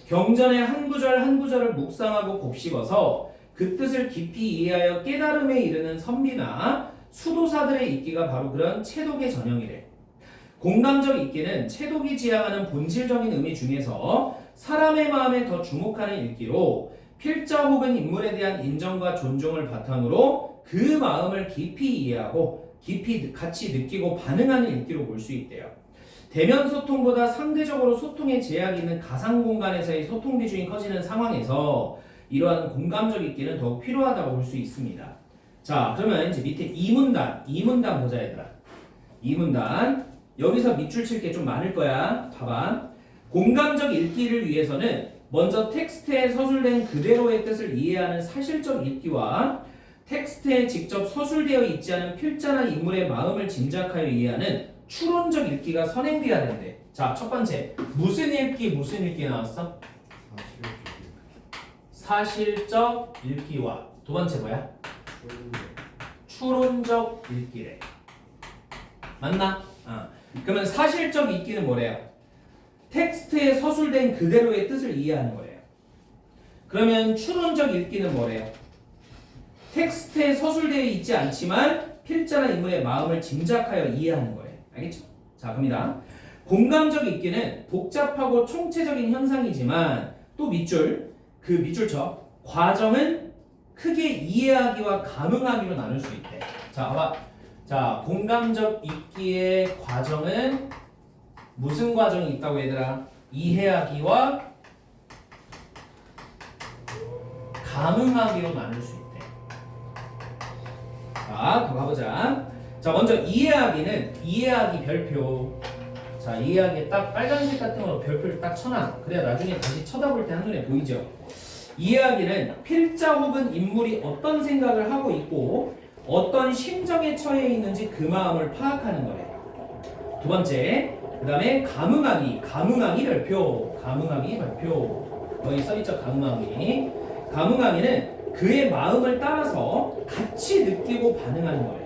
[SPEAKER 1] 경전의 한 구절 한 구절을 묵상하고 곱씹어서 그 뜻을 깊이 이해하여 깨달음에 이르는 선비나 수도사들의 읽기가 바로 그런 채독의 전형이래. 공감적 읽기는 채독이 지향하는 본질적인 의미 중에서 사람의 마음에 더 주목하는 읽기로 필자 혹은 인물에 대한 인정과 존중을 바탕으로 그 마음을 깊이 이해하고 깊이 같이 느끼고 반응하는 읽기로 볼 수 있대요. 대면 소통보다 상대적으로 소통에 제약이 있는 가상 공간에서의 소통 비중이 커지는 상황에서 이러한 공감적 있기는 더욱 필요하다고 볼 수 있습니다. 자, 그러면 이제 밑에 이문단 보자 얘들아. 이문단 여기서 밑줄 칠 게 좀 많을 거야. 봐봐. 공감적 읽기를 위해서는 먼저 텍스트에 서술된 그대로의 뜻을 이해하는 사실적 읽기와 텍스트에 직접 서술되어 있지 않은 필자나 인물의 마음을 짐작하여 이해하는 추론적 읽기가 선행돼야 된대. 자, 첫 번째 무슨 읽기 나왔어? 사실적 읽기와 두 번째 뭐야? 추론적 읽기래. 맞나? 그러면 사실적 읽기는 뭐래요? 텍스트에 서술된 그대로의 뜻을 이해하는 거예요. 그러면 추론적 읽기는 뭐래요? 텍스트에 서술되어 있지 않지만 필자나 인물의 마음을 짐작하여 이해하는 거예요. 알겠죠? 자, 갑니다. 공감적 읽기는 복잡하고 총체적인 현상이지만 또 그 밑줄 쳐. 과정은 크게 이해하기와 감흥하기로 나눌 수 있대. 자, 봐봐. 자, 공감적 읽기의 과정은 무슨 과정이 있다고 얘들아? 이해하기와 감흥하기로 나눌 수 있대. 자, 더 가보자. 자, 먼저 이해하기 별표. 자, 이해하기에 딱 빨간색 같은 거로 별표를 딱 쳐놔. 그래야 나중에 다시 쳐다볼 때 한눈에 보이죠. 이해하기는 필자 혹은 인물이 어떤 생각을 하고 있고 어떤 심정에 처해 있는지 그 마음을 파악하는 거래. 두 번째, 그 다음에 감흥하기 별표. 여기 써있죠, 감흥하기는 그의 마음을 따라서 같이 느끼고 반응하는 거예요.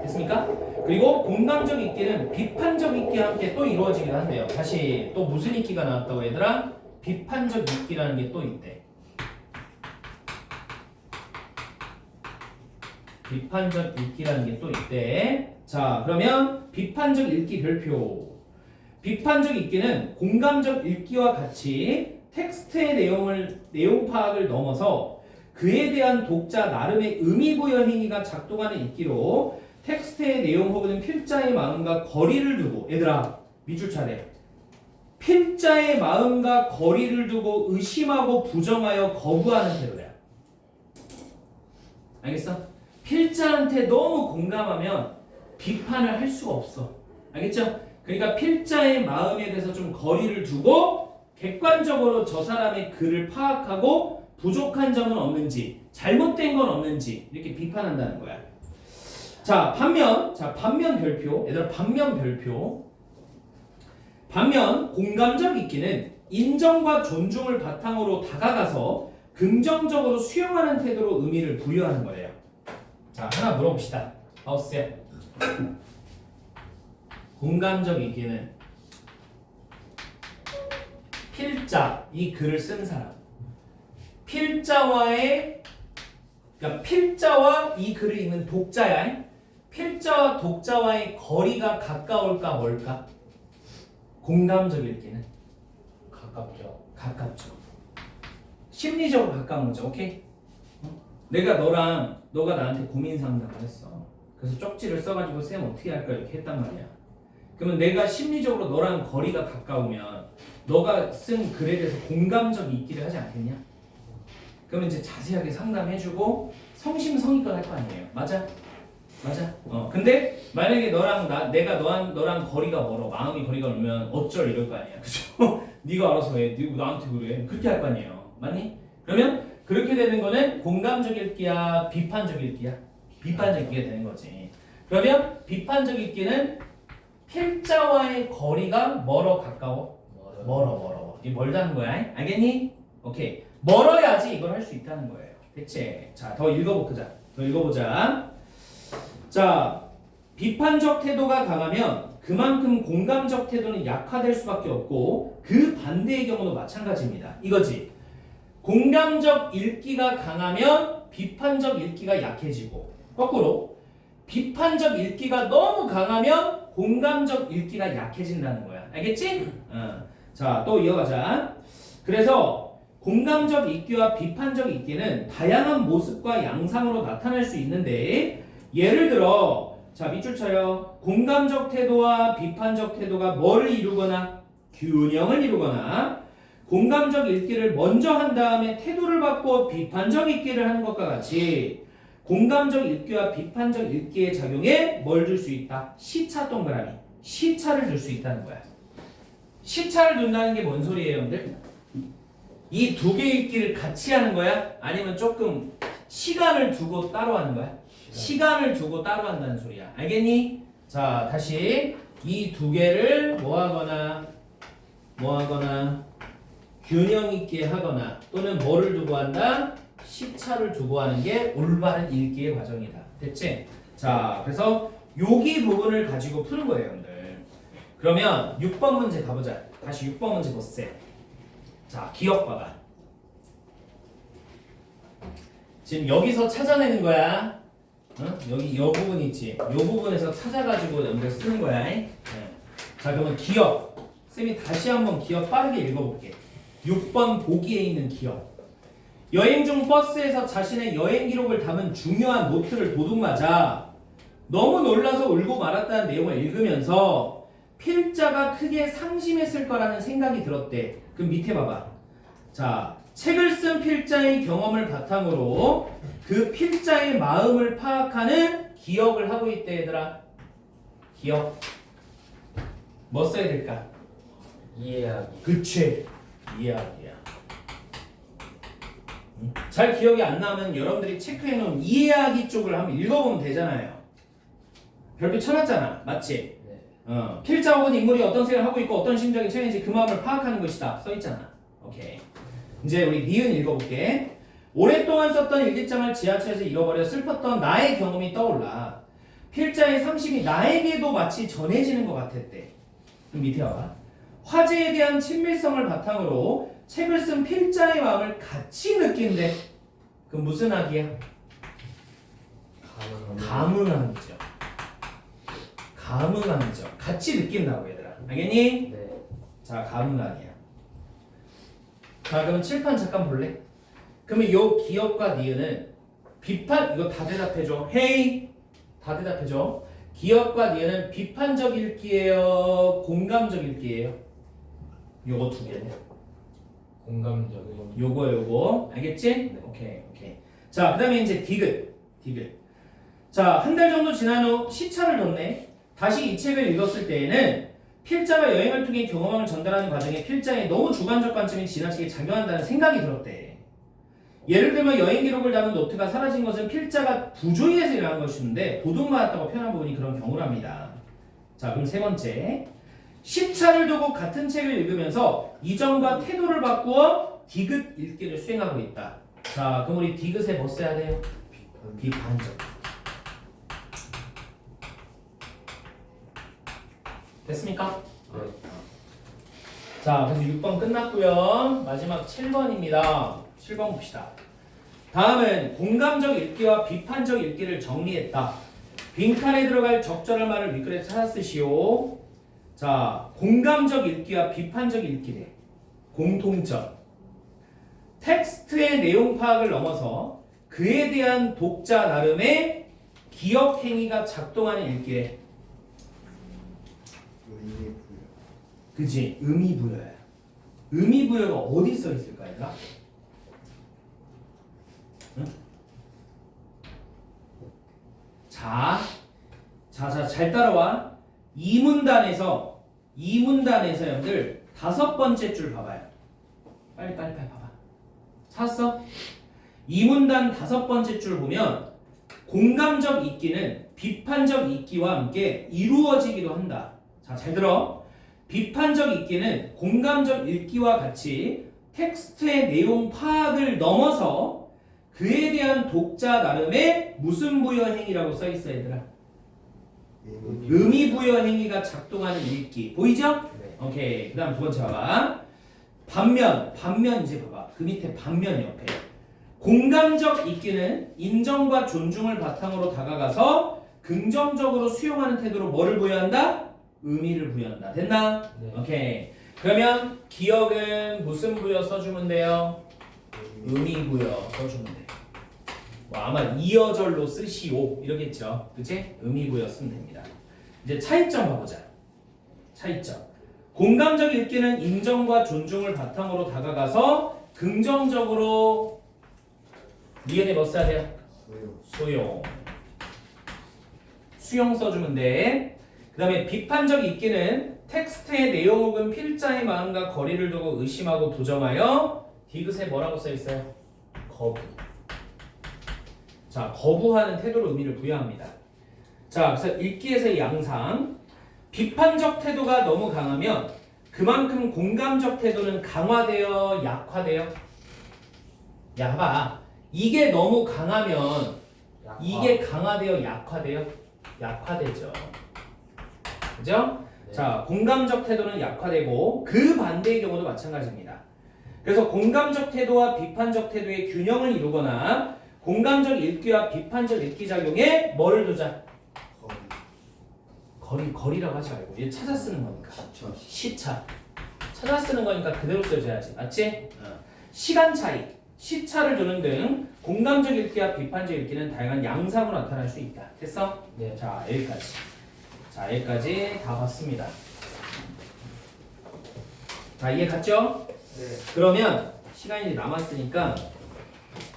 [SPEAKER 1] 됐습니까? 그리고 공감적 읽기는 비판적 읽기와 함께 또 이루어지기도 한대요. 다시 또 무슨 읽기가 나왔다고 얘들아? 비판적 읽기라는 게 또 있대. 비판적 읽기라는 게 또 있대. 자, 그러면 비판적 읽기 별표. 비판적 읽기는 공감적 읽기와 같이 텍스트의 내용 파악을 넘어서 그에 대한 독자 나름의 의미 부여 행위가 작동하는 읽기로 텍스트의 내용 혹은 필자의 마음과 거리를 두고, 얘들아 밑줄 차례. 필자의 마음과 거리를 두고 의심하고 부정하여 거부하는 태도야. 알겠어? 필자한테 너무 공감하면 비판을 할 수가 없어. 알겠죠? 그러니까 필자의 마음에 대해서 좀 거리를 두고 객관적으로 저 사람의 글을 파악하고 부족한 점은 없는지, 잘못된 건 없는지 이렇게 비판한다는 거야. 자, 반면 별표. 얘들아, 반면 별표. 반면 공감적 읽기는 인정과 존중을 바탕으로 다가가서 긍정적으로 수용하는 태도로 의미를 부여하는 거예요. 자, 하나 물어봅시다. 하우스야. 공감적 읽기는 필자, 이 글을 쓴 사람. 그러니까 필자와 이 글을 읽는 독자야. 필자와 독자와의 거리가 가까울까 멀까? 공감적 읽기는 가깝죠. 심리적으로 가까운 거죠. 오케이? 너가 나한테 고민 상담을 했어. 그래서 쪽지를 써가지고 쌤 어떻게 할까 이렇게 했단 말이야. 그러면 내가 심리적으로 너랑 거리가 가까우면 너가 쓴 글에 대해서 공감적 읽기를 하지 않겠냐? 그러면 이제 자세하게 상담해주고 성심성의껏 할 거 아니에요. 맞아? 근데 만약에 내가 너랑 거리가 멀어, 마음이 거리가 멀면 어쩔 이럴 거 아니야. 그죠? 네가 알아서 해. 네가 나한테 그래. 그렇게 할 거 아니에요. 맞니? 그러면 그렇게 되는 거는 공감적 읽기야, 비판적 읽기야? 비판적 읽기가 되는 거지. 그러면 비판적 읽기는 필자와의 거리가 멀어, 가까워? 멀어. 이게 멀다는 거야. 알겠니? 오케이. 멀어야지 이걸 할 수 있다는 거예요. 됐지? 자, 더 읽어보자. 자, 비판적 태도가 강하면 그만큼 공감적 태도는 약화될 수밖에 없고 그 반대의 경우도 마찬가지입니다. 이거지. 공감적 읽기가 강하면 비판적 읽기가 약해지고 거꾸로 비판적 읽기가 너무 강하면 공감적 읽기가 약해진다는 거야. 알겠지? 자, 또 이어가자. 그래서 공감적 읽기와 비판적 읽기는 다양한 모습과 양상으로 나타날 수 있는데 예를 들어 자, 밑줄 쳐요. 공감적 태도와 비판적 태도가 뭐를 이루거나 균형을 이루거나 공감적 읽기를 먼저 한 다음에 태도를 바꿔 비판적 읽기를 하는 것과 같이 공감적 읽기와 비판적 읽기의 작용에 뭘 줄 수 있다? 시차 동그라미. 시차를 줄 수 있다는 거야. 시차를 둔다는 게 뭔 소리예요, 여러분들? 이 두 개 읽기를 같이 하는 거야? 아니면 조금 시간을 두고 따로 하는 거야? 시간을 두고 따로 한다는 소리야. 알겠니? 자, 다시 이 두 개를 뭐 하거나 균형 있게 하거나 또는 뭐를 두고 한다? 시차를 두고 하는 게 올바른 읽기의 과정이다. 됐지? 자, 그래서 여기 부분을 가지고 푸는 거예요, 여러분들. 그러면 6번 문제 가보자. 다시 6번 문제 보세요. 자, 기억 봐봐. 지금 여기서 찾아내는 거야. 여기 요 부분 있지. 요 부분에서 찾아가지고 연결 쓰는 거야. 네. 자, 그러면 기억. 쌤이 다시 한번 기억 빠르게 읽어볼게. 6번 보기에 있는 기억. 여행 중 버스에서 자신의 여행 기록을 담은 중요한 노트를 도둑맞아 너무 놀라서 울고 말았다는 내용을 읽으면서 필자가 크게 상심했을 거라는 생각이 들었대. 그럼 밑에 봐봐. 자, 책을 쓴 필자의 경험을 바탕으로 그 필자의 마음을 파악하는 기억을 하고 있대, 얘들아. 기억. 뭐 써야 될까?
[SPEAKER 2] 이해하기.
[SPEAKER 1] 그치. 이해하기야. 잘 기억이 안 나면 여러분들이 체크해놓은 이해하기 쪽을 한번 읽어보면 되잖아요. 별표 쳐놨잖아. 맞지?
[SPEAKER 2] 네.
[SPEAKER 1] 필자 혹은 인물이 어떤 생각을 하고 있고 어떤 심정이 처해진지 그 마음을 파악하는 것이다. 써있잖아. 오케이. 이제 우리 니은 읽어볼게. 오랫동안 썼던 일기장을 지하철에서 잃어버려 슬펐던 나의 경험이 떠올라. 필자의 상심이 나에게도 마치 전해지는 것 같았대. 그럼 밑에 와봐. 화제에 대한 친밀성을 바탕으로 책을 쓴 필자의 마음을 같이 느낀대. 그럼 무슨 학이야? 감흥함이죠. 감흥함이죠. 같이 느낀다고 얘들아. 알겠니?
[SPEAKER 2] 네.
[SPEAKER 1] 자, 감흥함이야. 자, 그럼 칠판 잠깐 볼래? 그러면 요 기억과 니은은 비판, 이거 다 대답해줘. 헤이! 다 대답해줘. 기억과 니은은 비판적 읽기예요? 공감적 읽기예요? 요거 두 개네.
[SPEAKER 2] 공감적인.
[SPEAKER 1] 요거. 알겠지? 오케이. 자, 그 다음에 이제 디귿. 자, 한 달 정도 지난 후 시차를 뒀네. 다시 이 책을 읽었을 때에는 필자가 여행을 통해 경험을 전달하는 과정에 필자의 너무 주관적 관점이 지나치게 작용한다는 생각이 들었대. 예를 들면 여행 기록을 담은 노트가 사라진 것은 필자가 부조리해서 일어난 것인데 도둑맞았다고 표현한 부분이 그런 경우랍니다. 자, 그럼 세 번째. 시차를 두고 같은 책을 읽으면서 이전과 태도를 바꾸어 디귿 읽기를 수행하고 있다. 자, 그럼 우리 디귿에 뭐 써야 돼요? 비판적. 됐습니까?
[SPEAKER 2] 네.
[SPEAKER 1] 자, 그래서 6번 끝났고요. 마지막 7번입니다. 7번 봅시다. 다음은 공감적 읽기와 비판적 읽기를 정리했다. 빈칸에 들어갈 적절한 말을 윗글에 찾아 쓰시오. 자, 공감적 읽기와 비판적 읽기래. 공통점. 텍스트의 내용 파악을 넘어서 그에 대한 독자 나름의 기억 행위가 작동하는 읽기래. 그치? 의미부여야. 의미부여가 어디 써 있을까, 얘들아? 응? 자, 잘 따라와. 이 문단에서 여러분들 5번째 줄 봐봐요. 빨리 봐봐. 찾았어? 이 문단 5번째 줄 보면 공감적 읽기는 비판적 읽기와 함께 이루어지기도 한다. 자, 잘 들어. 비판적 읽기는 공감적 읽기와 같이 텍스트의 내용 파악을 넘어서 그에 대한 독자 나름의 무슨 부여 행위라고 써 있어, 얘들아? 의미 부여 행위가 작동하는 읽기. 보이죠?
[SPEAKER 2] 네.
[SPEAKER 1] 오케이. 그다음 두 번째 봐봐. 반면 이제 봐봐. 그 밑에 반면 옆에. 공감적 읽기는 인정과 존중을 바탕으로 다가가서 긍정적으로 수용하는 태도로 뭐를 부여한다? 의미를 부여한다. 됐나?
[SPEAKER 2] 네.
[SPEAKER 1] 오케이. 그러면 기억은 무슨 부여 써주면 돼요? 의미 부여 써주면 돼. 뭐 아마 이어절로 쓰시오 이러겠죠. 그치? 의미부여 쓰면 됩니다. 이제 차이점 봐보자. 차이점. 공감적 읽기는 인정과 존중을 바탕으로 다가가서 긍정적으로 리은이 뭐 써야 돼요? 소용. 수용 써주면 돼. 그 다음에 비판적 읽기는 텍스트의 내용 혹은 필자의 마음과 거리를 두고 의심하고 도정하여 디귿에 뭐라고 써있어요? 거부. 자, 거부하는 태도로 의미를 부여합니다. 자, 그래서 읽기에서의 양상. 비판적 태도가 너무 강하면 그만큼 공감적 태도는 강화되어 약화돼요? 야, 봐. 이게 너무 강하면 이게 강화되어 약화돼요? 약화되죠. 그죠?
[SPEAKER 2] 네.
[SPEAKER 1] 자, 공감적 태도는 약화되고 그 반대의 경우도 마찬가지입니다. 그래서 공감적 태도와 비판적 태도의 균형을 이루거나 공감적 읽기와 비판적 읽기 작용에 뭐를 두자? 거리라고 하지 말고 얘 찾아 쓰는 거니까. 시차. 찾아 쓰는 거니까 그대로 써줘야지. 맞지? 시간 차이, 시차를 두는 등 공감적 읽기와 비판적 읽기는 다양한 양상으로 나타날 수 있다. 됐어?
[SPEAKER 2] 네.
[SPEAKER 1] 자, 여기까지. 자, 여기까지 다 봤습니다. 자, 이해 갔죠?
[SPEAKER 3] 네.
[SPEAKER 1] 그러면 시간이 남았으니까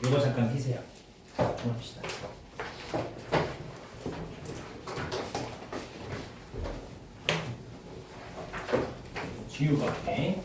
[SPEAKER 1] 요거 잠깐 피세요. 좀 합시다. 지우가 해.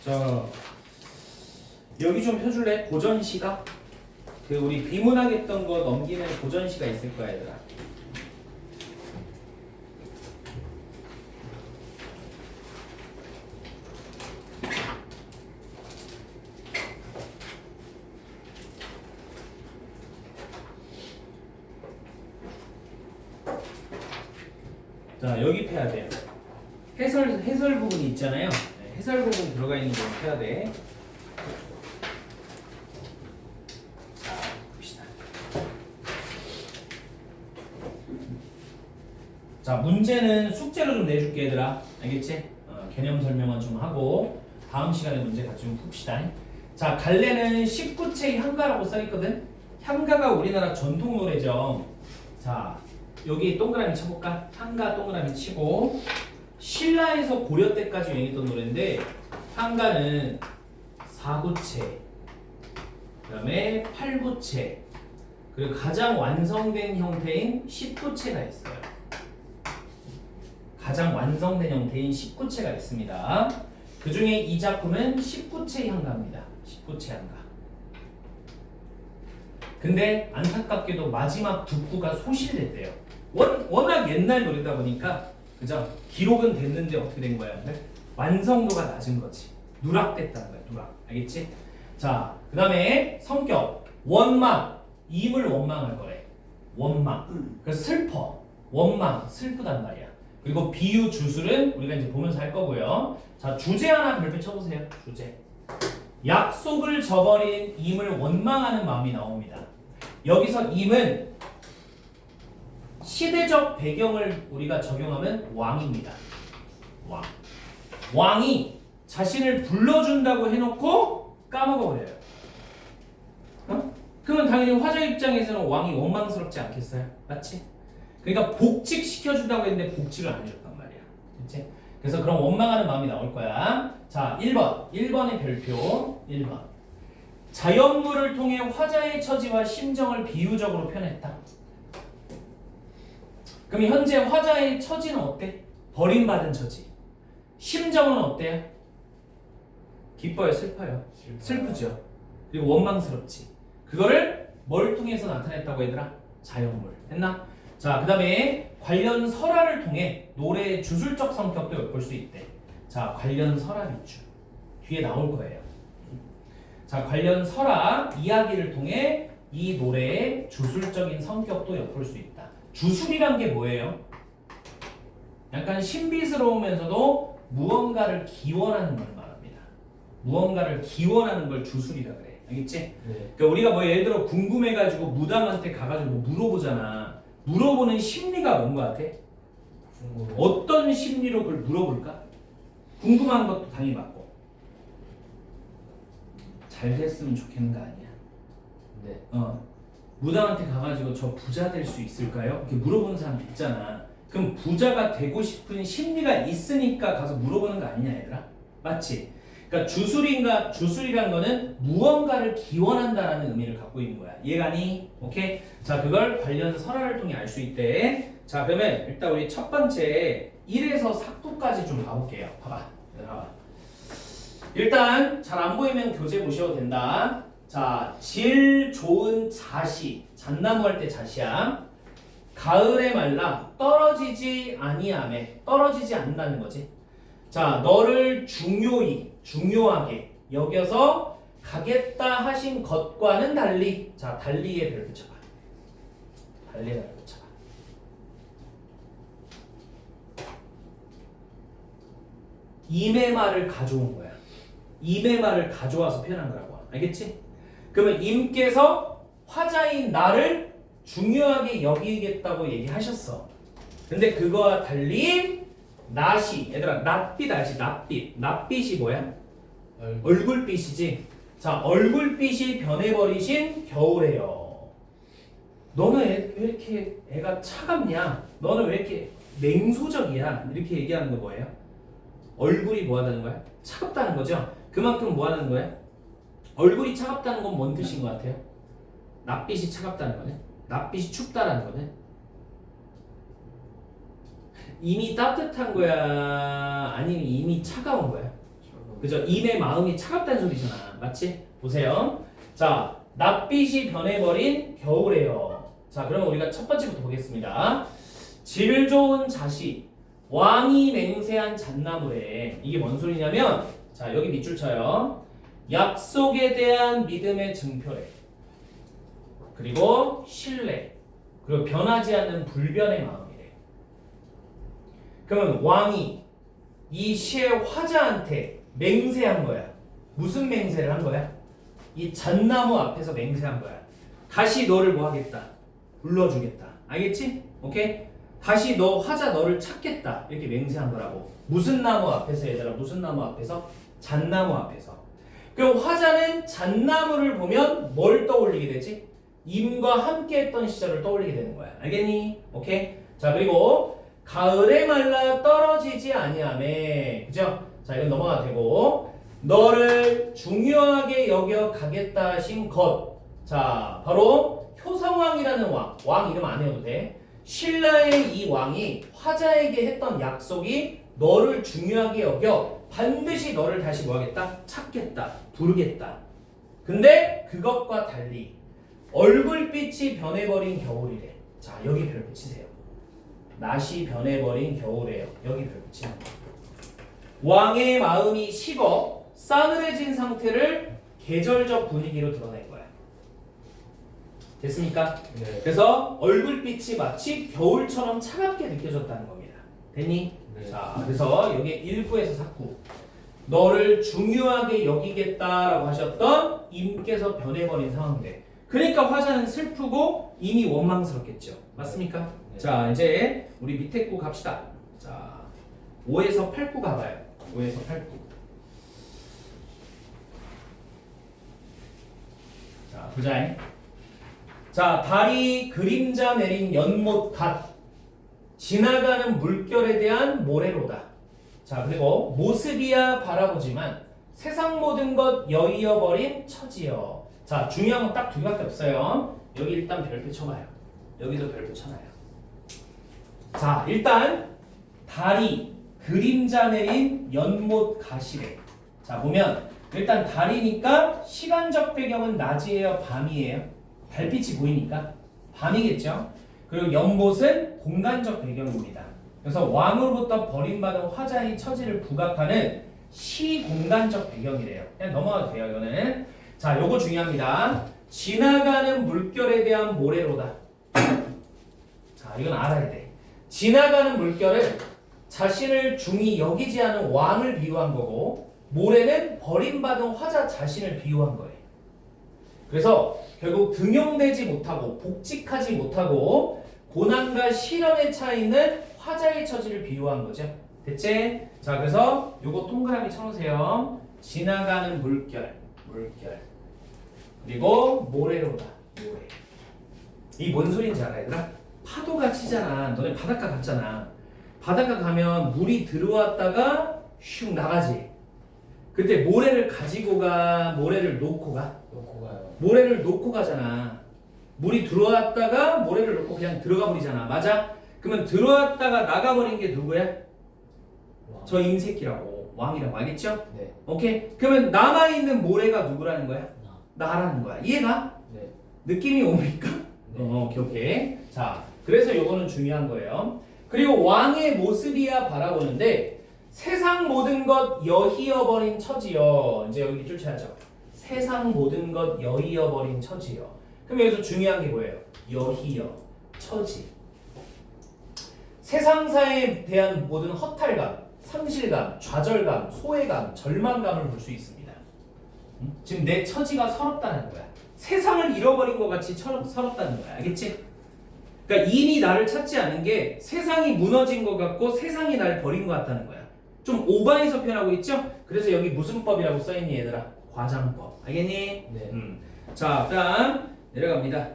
[SPEAKER 1] 자, 여기 좀 펴줄래? 고전시가? 그 우리 비문학했던 거 넘기는 고전시가 있을 거야, 얘들아. 자, 여기 펴야 돼요. 해설 부분이 있잖아요. 네, 해설 부분 들어가 있는 거 펴야 돼. 자, 봅시다. 자, 문제는 숙제로 좀 내줄게, 얘들아. 알겠지? 개념 설명은 좀 하고 다음 시간에 문제 같이 좀 풉시다. 자, 갈래는 19채의 향가라고 써있거든. 향가가 우리나라 전통 노래죠. 자, 여기 동그라미 쳐볼까? 향가 동그라미 치고 신라에서 고려 때까지 유행했던 노래인데 향가는 4구체, 그 다음에 8구체, 그리고 가장 완성된 형태인 10구체가 있어요. 가장 완성된 형태인 10구체가 있습니다. 그 중에 이 작품은 19채 향가입니다. 19채 향가. 근데 안타깝게도 마지막 두 구가 소실됐대요. 워낙 옛날 노래다 보니까 그죠? 기록은 됐는데 어떻게 된 거야? 완성도가 낮은 거지. 누락됐다는 거야. 누락. 알겠지? 자, 그 다음에 성격 원망. 임을 원망할 거래. 원망. 그래서 슬퍼. 원망. 슬프단 말이야. 그리고 비유 주술은 우리가 이제 보면서 할 거고요. 자, 주제 하나 별표 쳐보세요. 주제. 약속을 저버린 임을 원망하는 마음이 나옵니다. 여기서 임은 시대적 배경을 우리가 적용하면 왕입니다. 왕. 왕이 자신을 불러준다고 해놓고 까먹어버려요. 그러면 당연히 화자 입장에서는 왕이 원망스럽지 않겠어요? 맞지? 그러니까 복직시켜준다고 했는데 복직을 안 해줬단 말이야. 그치? 그래서 그런 원망하는 마음이 나올 거야. 자, 1번. 1번의 별표. 1번. 자연물을 통해 화자의 처지와 심정을 비유적으로 표현했다. 그럼 현재 화자의 처지는 어때? 버림받은 처지. 심정은 어때요? 기뻐요? 슬퍼요? 슬프죠. 그리고 원망스럽지. 그거를 뭘 통해서 나타냈다고 얘들아? 자연물. 했나? 자, 그 다음에 관련 설화를 통해 노래의 주술적 성격도 엿볼 수 있대. 자, 관련 설화 비추. 뒤에 나올 거예요. 자, 관련 설화 이야기를 통해 이 노래의 주술적인 성격도 엿볼 수 있다. 주술이란 게 뭐예요? 약간 신비스러우면서도 무언가를 기원하는 걸 말합니다. 무언가를 기원하는 걸 주술이라 그래. 알겠지?
[SPEAKER 2] 네.
[SPEAKER 1] 그러니까 우리가 뭐 예를 들어 궁금해가지고 무당한테 가가지고 뭐 물어보잖아. 물어보는 심리가 뭔 것 같아?
[SPEAKER 2] 궁금해.
[SPEAKER 1] 어떤 심리로 그걸 물어볼까? 궁금한 것도 당연히 맞고 잘 됐으면 좋겠는 거 아니야?
[SPEAKER 2] 네.
[SPEAKER 1] 무당한테 가가지고 저 부자 될 수 있을까요? 이렇게 물어보는 사람도 있잖아. 그럼 부자가 되고 싶은 심리가 있으니까 가서 물어보는 거 아니냐 얘들아? 맞지? 그러니까 주술이란 거는 무언가를 기원한다라는 의미를 갖고 있는 거야. 이해가니? 오케이? 자, 그걸 관련 설화를 통해 알 수 있대. 자, 그러면 일단 우리 첫 번째 1에서 4구까지 좀 가볼게요. 봐봐. 봐봐. 일단 잘 안 보이면 교재 보셔도 된다. 자, 질 좋은 자시. 잣나무 할 때 자시야. 가을에 말라 떨어지지 아니하매. 떨어지지 않는다는 거지. 자, 너를 중요하게 여겨서 가겠다 하신 것과는 달리. 자, 달리에 별 붙여봐. 달리에 별 붙여봐. 임의 말을 가져온 거야. 임의 말을 가져와서 표현한 거라고. 알겠지? 그러면 임께서 화자인 나를 중요하게 여기겠다고 얘기하셨어. 근데 그거와 달리 낫이, 얘들아, 낫빛 알지? 낫빛. 낫빛이 뭐야? 얼굴빛이지. 자, 얼굴빛이 변해버리신 겨울에요. 너는 왜 이렇게 애가 차갑냐? 너는 왜 이렇게 냉소적이야? 이렇게 얘기하는 거 뭐예요? 얼굴이 뭐하다는 거야? 차갑다는 거죠? 그만큼 뭐하는 거야? 얼굴이 차갑다는 건 뭔 뜻인 것 같아요? 낯빛이 차갑다는 거네? 낯빛이 춥다라는 거네? 이미 따뜻한 거야? 아니면 이미 차가운 거야? 그죠? 임의 마음이 차갑다는 소리잖아. 맞지? 보세요. 자, 낯빛이 변해버린 겨울에요. 자, 그러면 우리가 첫 번째부터 보겠습니다. 질 좋은 자식, 왕이 맹세한 잣나무래. 이게 뭔 소리냐면, 자, 여기 밑줄 쳐요. 약속에 대한 믿음의 증표래. 그리고 신뢰. 그리고 변하지 않는 불변의 마음이래. 그러면 왕이 이 시의 화자한테 맹세한 거야. 무슨 맹세를 한 거야? 이 잣나무 앞에서 맹세한 거야. 다시 너를 뭐 하겠다? 불러주겠다. 알겠지? 오케이? 다시 너 화자 너를 찾겠다. 이렇게 맹세한 거라고. 무슨 나무 앞에서 얘들아? 무슨 나무 앞에서? 잣나무 앞에서. 그럼 화자는 잣나무를 보면 뭘 떠올리게 되지? 임과 함께 했던 시절을 떠올리게 되는 거야. 알겠니? 오케이? 자, 그리고 가을에 말라 떨어지지 아니하매. 그죠? 자, 이건 넘어가도 되고. 너를 중요하게 여겨 가겠다 하신 것. 자, 바로 효성왕이라는 왕. 왕 이름 안 해도 돼. 신라의 이 왕이 화자에게 했던 약속이 너를 중요하게 여겨 반드시 너를 다시 뭐하겠다? 찾겠다. 부르겠다. 근데 그것과 달리 얼굴빛이 변해버린 겨울이래. 자, 여기 별 붙이세요. 낯이 변해버린 겨울이에요. 여기 별 붙이는 거. 왕의 마음이 식어 싸늘해진 상태를 계절적 분위기로 드러낸 거야. 됐습니까?
[SPEAKER 2] 네.
[SPEAKER 1] 그래서 얼굴빛이 마치 겨울처럼 차갑게 느껴졌다는 겁니다. 됐니?
[SPEAKER 2] 네.
[SPEAKER 1] 자, 그래서 여기 1구에서 4구. 너를 중요하게 여기겠다라고 하셨던 임께서 변해버린 상황인데, 그러니까 화자는 슬프고 임이 원망스럽겠죠. 맞습니까?
[SPEAKER 2] 네.
[SPEAKER 1] 자, 이제 우리 밑에 구 갑시다. 자, 5에서 8구 가봐요. 5에서 8구. 자, 보자. 자, 달이 그림자 내린 연못 갓 지나가는 물결에 대한 모래로다. 자, 그리고 모습이야 바라보지만 세상 모든 것 여의어버린 처지여. 자, 중요한 건 딱 두 개밖에 없어요. 여기 일단 별표 쳐봐요. 여기도 별표 쳐놔요. 자, 일단 달이 그림자 내린 연못 갓이래. 자, 보면 일단 달이니까 시간적 배경은 낮이에요, 밤이에요? 달빛이 보이니까 밤이겠죠? 그리고 연못은 공간적 배경입니다. 그래서 왕으로부터 버림받은 화자의 처지를 부각하는 시공간적 배경이래요. 그냥 넘어가도 돼요. 이거는. 자, 요거 중요합니다. 지나가는 물결에 대한 모래로다. 자, 이건 알아야 돼. 지나가는 물결은 자신을 중히 여기지 않은 왕을 비유한 거고, 모래는 버림받은 화자 자신을 비유한 거예요. 그래서 결국 등용되지 못하고 복직하지 못하고 고난과 시련에 차이는 화자의 처지를 비유한 거죠. 됐지? 자, 그래서 요거 동그라미 쳐놓으세요. 지나가는 물결. 그리고 모래로다. 모래. 이 뭔 소리인지 알아, 얘들아? 파도가 치잖아. 너네 바닷가 갔잖아. 바닷가 가면 물이 들어왔다가 슉 나가지. 그때 모래를 가지고 가, 모래를 놓고 가?
[SPEAKER 2] 놓고 가요.
[SPEAKER 1] 모래를 놓고 가잖아. 물이 들어왔다가 모래를 놓고 그냥 들어가 버리잖아. 맞아? 그러면 들어왔다가 나가버린 게 누구야?
[SPEAKER 2] 와.
[SPEAKER 1] 저 임새끼라고. 왕이라고. 알겠죠?
[SPEAKER 2] 네.
[SPEAKER 1] 오케이? 그러면 남아있는 모래가 누구라는 거야?
[SPEAKER 2] 나.
[SPEAKER 1] 나라는 거야. 이해가?
[SPEAKER 2] 네.
[SPEAKER 1] 느낌이 옵니까?
[SPEAKER 2] 네.
[SPEAKER 1] 오케이. 자, 그래서 요거는 중요한 거예요. 그리고 왕의 모습이야 바라보는데 세상 모든 것 여희어버린 처지여. 이제 여기 줄 쳐야죠. 세상 모든 것 여희어버린 처지여. 그럼 여기서 중요한 게 뭐예요? 여희여, 처지. 세상사에 대한 모든 허탈감, 상실감, 좌절감, 소외감, 절망감을 볼 수 있습니다. 지금 내 처지가 서럽다는 거야. 세상을 잃어버린 것 같이 서럽다는 거야. 알겠지? 그러니까 이미 나를 찾지 않은 게 세상이 무너진 것 같고 세상이 날 버린 것 같다는 거야. 좀 오바해서 표현하고 있죠? 그래서 여기 무슨 법이라고 써있니 얘들아? 과장법. 알겠니?
[SPEAKER 2] 네.
[SPEAKER 1] 자, 그다음 내려갑니다.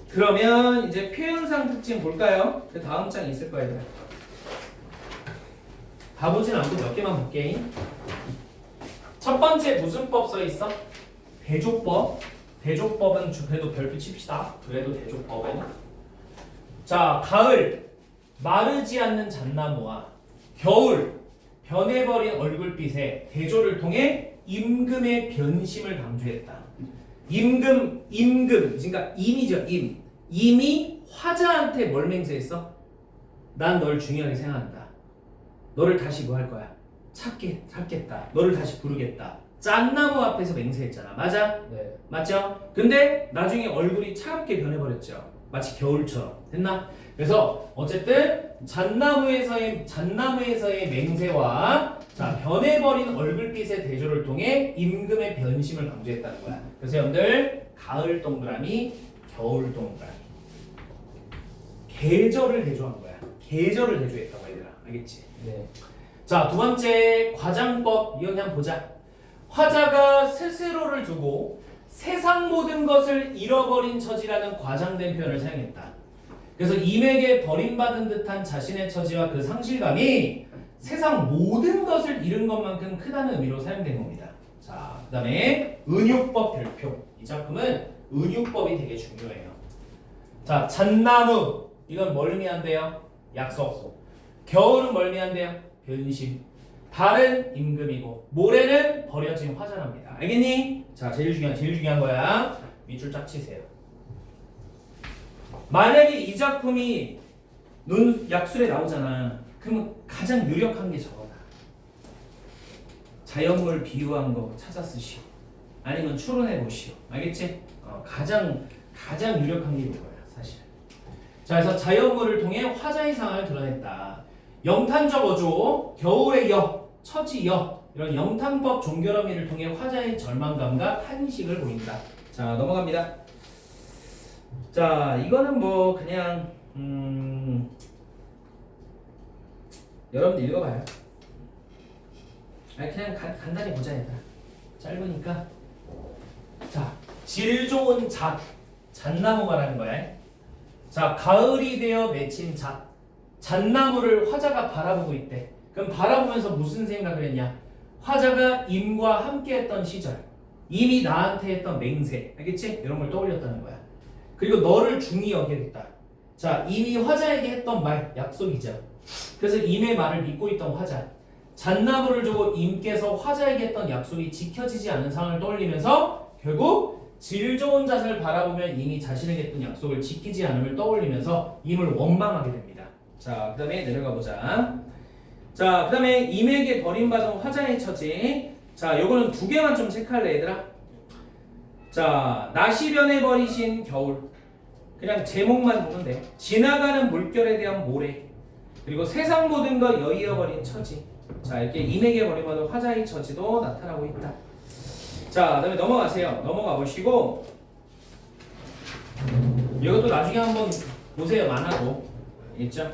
[SPEAKER 1] 그러면 이제 표현상 특징 볼까요? 그 다음 장 있을 거야 얘들아. 다 보진 않고 몇 개만 볼게. 첫 번째 무슨 법 써있어? 대조법. 대조법은 그래도 별표 칩시다. 그래도 대조법은. 자, 가을 마르지 않는 잣나무와 겨울 변해버린 얼굴빛에 대조를 통해 임금의 변심을 강조했다. 임금, 그러니까 임이죠, 임. 임이 화자한테 뭘 맹세했어? 난 널 중요하게 생각한다. 너를 다시 뭐 할 거야? 찾겠다. 너를 다시 부르겠다. 잣나무 앞에서 맹세했잖아. 맞아?
[SPEAKER 2] 네.
[SPEAKER 1] 맞죠? 근데 나중에 얼굴이 차갑게 변해버렸죠. 마치 겨울처럼. 됐나? 그래서 어쨌든 잣나무에서의 맹세와 자 변해버린 얼굴빛의 대조를 통해 임금의 변심을 강조했다는 거야. 그래서 여러분들 가을 동그라미, 겨울 동그라미. 계절을 대조한 거야. 계절을 대조했다고 얘들아. 알겠지?
[SPEAKER 2] 네.
[SPEAKER 1] 자, 두 번째 과장법. 이거 그냥 보자. 화자가 스스로를 두고 세상 모든 것을 잃어버린 처지라는 과장된 표현을 사용했다. 그래서 임에게 버림받은 듯한 자신의 처지와 그 상실감이 세상 모든 것을 잃은 것만큼 크다는 의미로 사용된 겁니다. 자, 그 다음에 은유법 별표. 이 작품은 은유법이 되게 중요해요. 자, 잣나무. 이건 뭘 의미한대요? 약속. 겨울은 뭘 의미한대요? 변심. 달은 임금이고 모래는 버려진 화자랍니다. 알겠니? 자, 제일 중요한 거야. 밑줄 쫙 치세요. 만약에 이 작품이 약술에 나오잖아. 그러면 가장 유력한 게 저거다. 자연물 비유한 거 찾아 쓰시오. 아니면 추론해 보시오. 알겠지? 가장 유력한 게 이거야, 사실. 자, 그래서 자연물을 통해 화자의 상황을 드러냈다. 영탄적 어조, 겨울의 역, 처지역 이런 영탄법 종결어미를 통해 화자의 절망감과 탄식을 보인다. 자, 넘어갑니다. 자, 이거는 뭐 그냥 여러분들 읽어봐요. 아니 그냥 간단히 보자 얘들아. 짧으니까. 자, 질 좋은 잣나무 말하는 거야. 자, 가을이 되어 맺힌 잣나무를 화자가 바라보고 있대. 그럼 바라보면서 무슨 생각을 했냐? 화자가 임과 함께했던 시절, 임이 나한테 했던 맹세, 알겠지? 이런 걸 떠올렸다는 거야. 그리고 너를 중히 여기겠다. 자, 임이 화자에게 했던 말, 약속이죠. 그래서 임의 말을 믿고 있던 화자, 잣나무를 주고 임께서 화자에게 했던 약속이 지켜지지 않은 상황을 떠올리면서 결국 질 좋은 잣을 바라보면 이미 자신에게 했던 약속을 지키지 않음을 떠올리면서 임을 원망하게 됩니다. 자, 그 다음에 내려가 보자. 자, 그 다음에 임에게 버림받은 화자의 처지. 자, 요거는 두 개만 좀 체크할래 얘들아. 자, 낮이 변해버리신 겨울. 그냥 제목만 보면 돼. 지나가는 물결에 대한 모래. 그리고 세상 모든 것 여의어버린 처지. 자, 이렇게 임에게 버림받은 화자의 처지도 나타나고 있다. 자, 그 다음에 넘어가세요. 넘어가 보시고 이것도 나중에 한번 보세요. 만화도 있죠?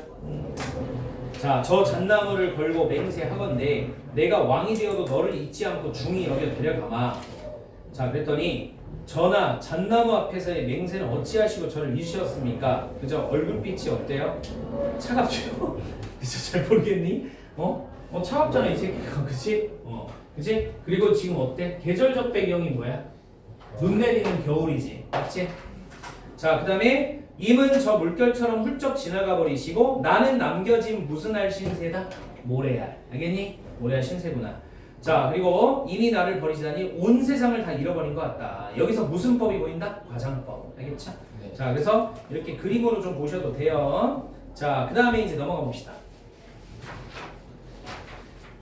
[SPEAKER 1] 자, 저 잣나무를 걸고 맹세하건대 내가 왕이 되어도 너를 잊지 않고 중히 여겨 데려가마. 자, 그랬더니 전하 잣나무 앞에서의 맹세는 어찌하시고 저를 잊으셨습니까? 그죠? 얼굴빛이 어때요? 차갑죠? 그죠? 잘 모르겠니? 차갑잖아 이 새끼가. 그치? 그치? 그리고 지금 어때? 계절적 배경이 뭐야? 눈 내리는 겨울이지. 맞지? 자, 그 다음에 임은 저 물결처럼 훌쩍 지나가 버리시고 나는 남겨진 무슨 알 신세다? 모래알. 알겠니? 모래알 신세구나. 자, 그리고 임이 나를 버리시다니 온 세상을 다 잃어버린 것 같다. 여기서 무슨 법이 보인다? 과장법. 알겠죠?
[SPEAKER 2] 네.
[SPEAKER 1] 자, 그래서 이렇게 그림으로 좀 보셔도 돼요. 자, 그 다음에 이제 넘어가 봅시다.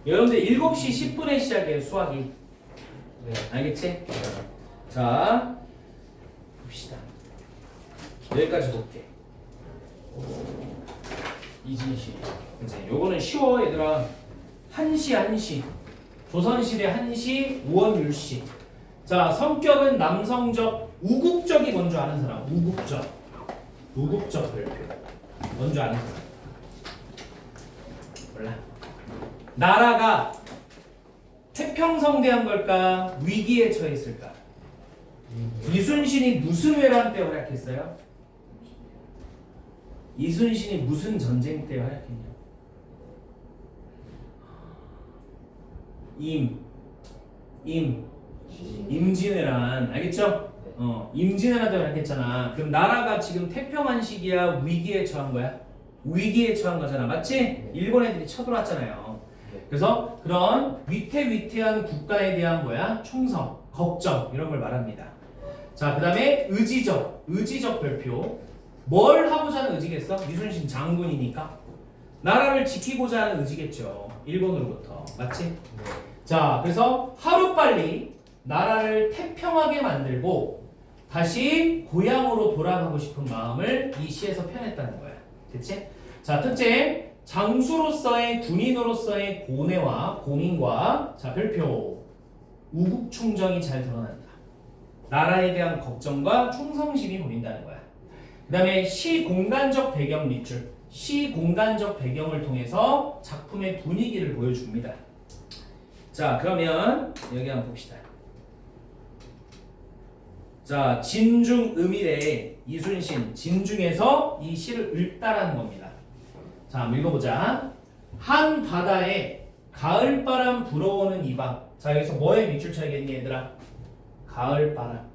[SPEAKER 1] 여러분들 7시 10분에 시작해요, 수학이.
[SPEAKER 2] 네.
[SPEAKER 1] 알겠지? 자, 봅시다. 여기까지 볼게.
[SPEAKER 2] 이진시.
[SPEAKER 1] 이제 요거는 쉬워, 얘들아. 한시. 조선시대 한시, 우원율시. 자, 성격은 남성적, 우국적이 뭔지 아는 사람. 우국적 별표. 뭔지 아는 사람. 몰라. 나라가 태평성대한 걸까? 위기에 처했을까? 이순신이 무슨 회란 때 활약했어요? 이순신이 무슨 전쟁 때 활약했냐? 임진왜란. 알겠죠? 임진왜란 때 활약했잖아. 그럼 나라가 지금 태평한 시기야? 위기에 처한 거야? 위기에 처한 거잖아. 맞지? 일본 애들이 쳐들어왔잖아요. 그래서 그런 위태위태한 국가에 대한 뭐야? 충성, 걱정 이런 걸 말합니다. 자, 그 다음에 의지적 별표. 뭘 하고자 하는 의지겠어? 이순신 장군이니까 나라를 지키고자 하는 의지겠죠. 일본으로부터. 맞지?
[SPEAKER 2] 네.
[SPEAKER 1] 자, 그래서 하루빨리 나라를 태평하게 만들고 다시 고향으로 돌아가고 싶은 마음을 이 시에서 표현했다는 거야. 됐지? 자, 특징 장수로서의 군인으로서의 고뇌와 고민과 자, 별표 우국충정이 잘 드러난다. 나라에 대한 걱정과 충성심이 보인다는 거야. 그 다음에 시 공간적 배경 밑줄. 시 공간적 배경을 통해서 작품의 분위기를 보여줍니다. 자, 그러면 여기 한번 봅시다. 자, 진중음일의 이순신 진중에서 이 시를 읽다라는 겁니다. 자, 한번 읽어보자. 한 바다에 가을바람 불어오는 이밤. 자, 여기서 뭐에 밑줄 쳐야겠니 얘들아? 가을바람.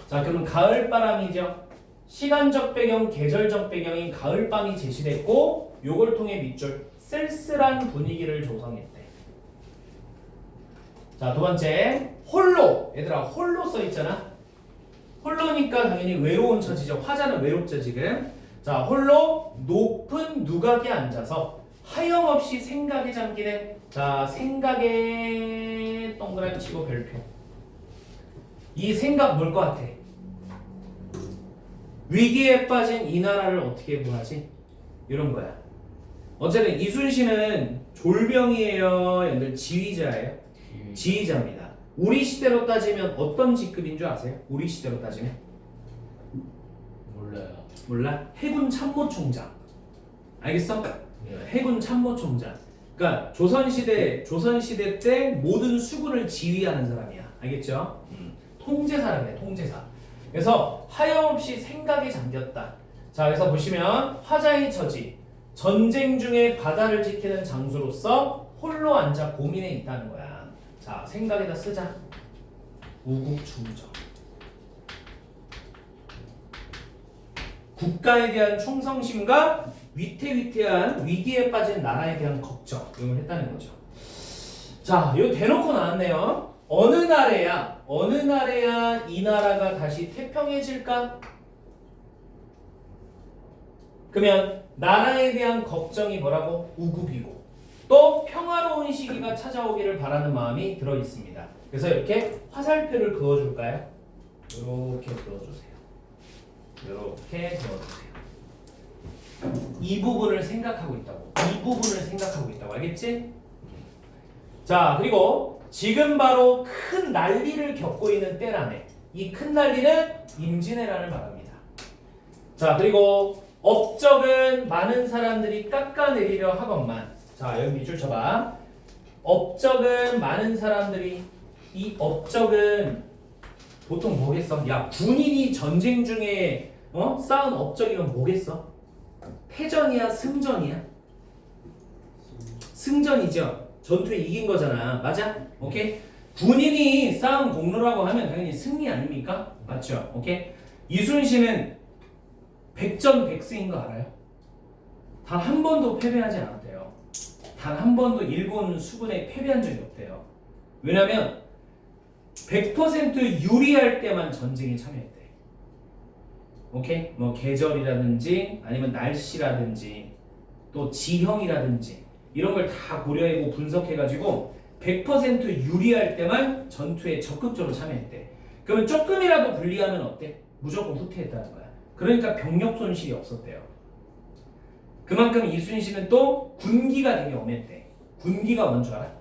[SPEAKER 1] 자, 그러면 가을바람이죠. 시간적 배경, 계절적 배경인 가을밤이 제시됐고 요걸 통해 밑줄 쓸쓸한 분위기를 조성했대. 자, 두 번째 홀로. 얘들아 홀로 써있잖아. 홀로니까 당연히 외로운 처지죠. 화자는 외롭죠 지금. 자, 홀로 높은 누각에 앉아서 하염없이 생각에 잠기네. 자, 생각에 동그라미 치고 별표. 이 생각 뭘 것 같아? 위기에 빠진 이 나라를 어떻게 구하지? 이런 거야. 어쨌든 이순신은 졸병이에요? 얘들 지휘자예요? 지휘자입니다. 우리 시대로 따지면 어떤 직급인 줄 아세요? 우리 시대로 따지면?
[SPEAKER 2] 몰라요.
[SPEAKER 1] 몰라? 해군 참모총장. 알겠어?
[SPEAKER 2] 네.
[SPEAKER 1] 해군 참모총장. 그러니까 조선시대 때 모든 수군을 지휘하는 사람이야. 알겠죠? 통제사라네, 통제사. 그래서 하염없이 생각에 잠겼다. 자, 그래서 보시면 화자의 처지. 전쟁 중에 바다를 지키는 장수로서 홀로 앉아 고민해 있다는 거야. 자, 생각에다 쓰자. 우국충정. 국가에 대한 충성심과 위태위태한 위기에 빠진 나라에 대한 걱정 이걸 했다는 거죠. 자, 이거 대놓고 나왔네요. 어느 날에야 어느 날에야 이 나라가 다시 태평해질까? 그러면 나라에 대한 걱정이 뭐라고? 우굽이고 또 평화로운 시기가 찾아오기를 바라는 마음이 들어 있습니다. 그래서 이렇게 화살표를 그어줄까요? 이렇게 그어주세요. 이렇게 그어주세요. 이 부분을 생각하고 있다고. 이 부분을 생각하고 있다고. 알겠지? 자, 그리고 지금 바로 큰 난리를 겪고 있는 때라네. 이 큰 난리는 임진왜란을 말합니다. 자, 그리고 업적은 많은 사람들이 깎아내리려 하건만. 자, 여기 밑줄 쳐봐. 업적은 많은 사람들이 이 업적은 보통 뭐겠어? 야, 군인이 전쟁 중에 쌓은 업적이면 뭐겠어? 패전이야, 승전이야? 승전이죠. 전투에 이긴 거잖아. 맞아? 오케이? 군인이 쌓은 공로라고 하면 당연히 승리 아닙니까? 맞죠? 오케이? 이순신은 백전백승인 거 알아요? 단 한 번도 패배하지 않았대요. 단 한 번도 일본 수군에 패배한 적이 없대요. 왜냐면 100% 유리할 때만 전쟁에 참여했대. 오케이? 뭐 계절이라든지 아니면 날씨라든지 또 지형이라든지 이런 걸 다 고려하고 분석해가지고 100% 유리할 때만 전투에 적극적으로 참여했대. 그러면 조금이라도 불리하면 어때? 무조건 후퇴했다는 거야. 그러니까 병력 손실이 없었대요. 그만큼 이순신은 또 군기가 되게 엄했대. 군기가 뭔 줄 알아?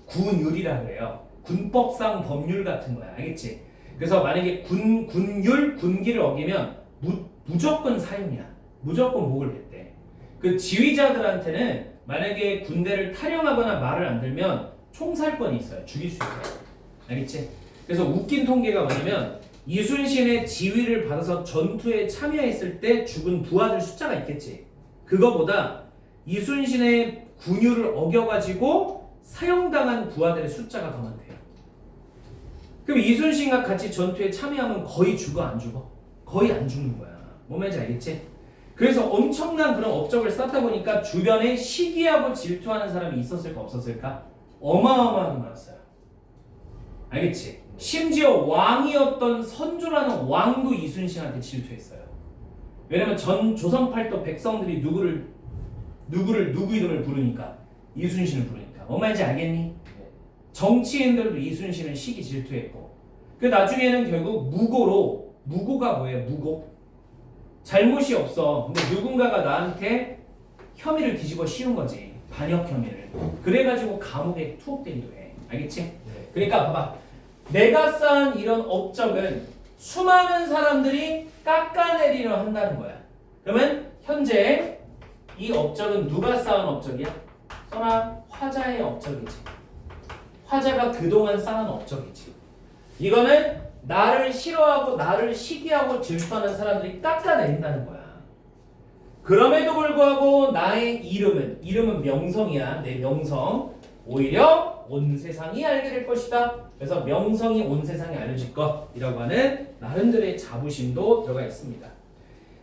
[SPEAKER 1] 군율이라 그래요. 군법상 법률 같은 거야. 알겠지? 그래서 만약에 군율, 군기를 어기면 무조건 사형이야. 무조건 목을 뱉대. 그 지휘자들한테는 만약에 군대를 탈영하거나 말을 안 들면 총살권이 있어요. 죽일 수 있어요. 알겠지? 그래서 웃긴 통계가 뭐냐면 이순신의 지휘를 받아서 전투에 참여했을 때 죽은 부하들 숫자가 있겠지. 그거보다 이순신의 군율을 어겨가지고 사형당한 부하들의 숫자가 더 많대요. 그럼 이순신과 같이 전투에 참여하면 거의 죽어 안 죽어? 거의 안 죽는 거야. 뭔 말인지 알겠지? 그래서 엄청난 그런 업적을 쌓다 보니까 주변에 시기하고 질투하는 사람이 있었을까 없었을까? 어마어마하게 많았어요. 알겠지? 심지어 왕이었던 선조라는 왕도 이순신한테 질투했어요. 왜냐면 전 조선팔도 백성들이 누구 이름을 부르니까 이순신을 부르니까. 뭔 말인지 알겠니? 정치인들도 이순신을 시기 질투했고 그 나중에는 결국 무고가 뭐예요? 무고? 잘못이 없어. 근데 누군가가 나한테 혐의를 뒤집어 씌운 거지. 반역 혐의를. 그래가지고 감옥에 투옥되기도 해. 알겠지?
[SPEAKER 3] 네.
[SPEAKER 1] 그러니까 봐봐. 내가 쌓은 이런 업적은 수많은 사람들이 깎아내리려 한다는 거야. 그러면 현재 이 업적은 누가 쌓은 업적이야? 써나 화자의 업적이지. 화자가 그동안 쌓은 업적이지. 이거는 나를 싫어하고 나를 시기하고 질투하는 사람들이 깎아내린다는 거야. 그럼에도 불구하고 나의 이름은 명성이야. 내 명성. 오히려 온 세상이 알게 될 것이다. 그래서 명성이 온 세상에 알려질 것이라고 하는 나름대로의 자부심도 들어가 있습니다.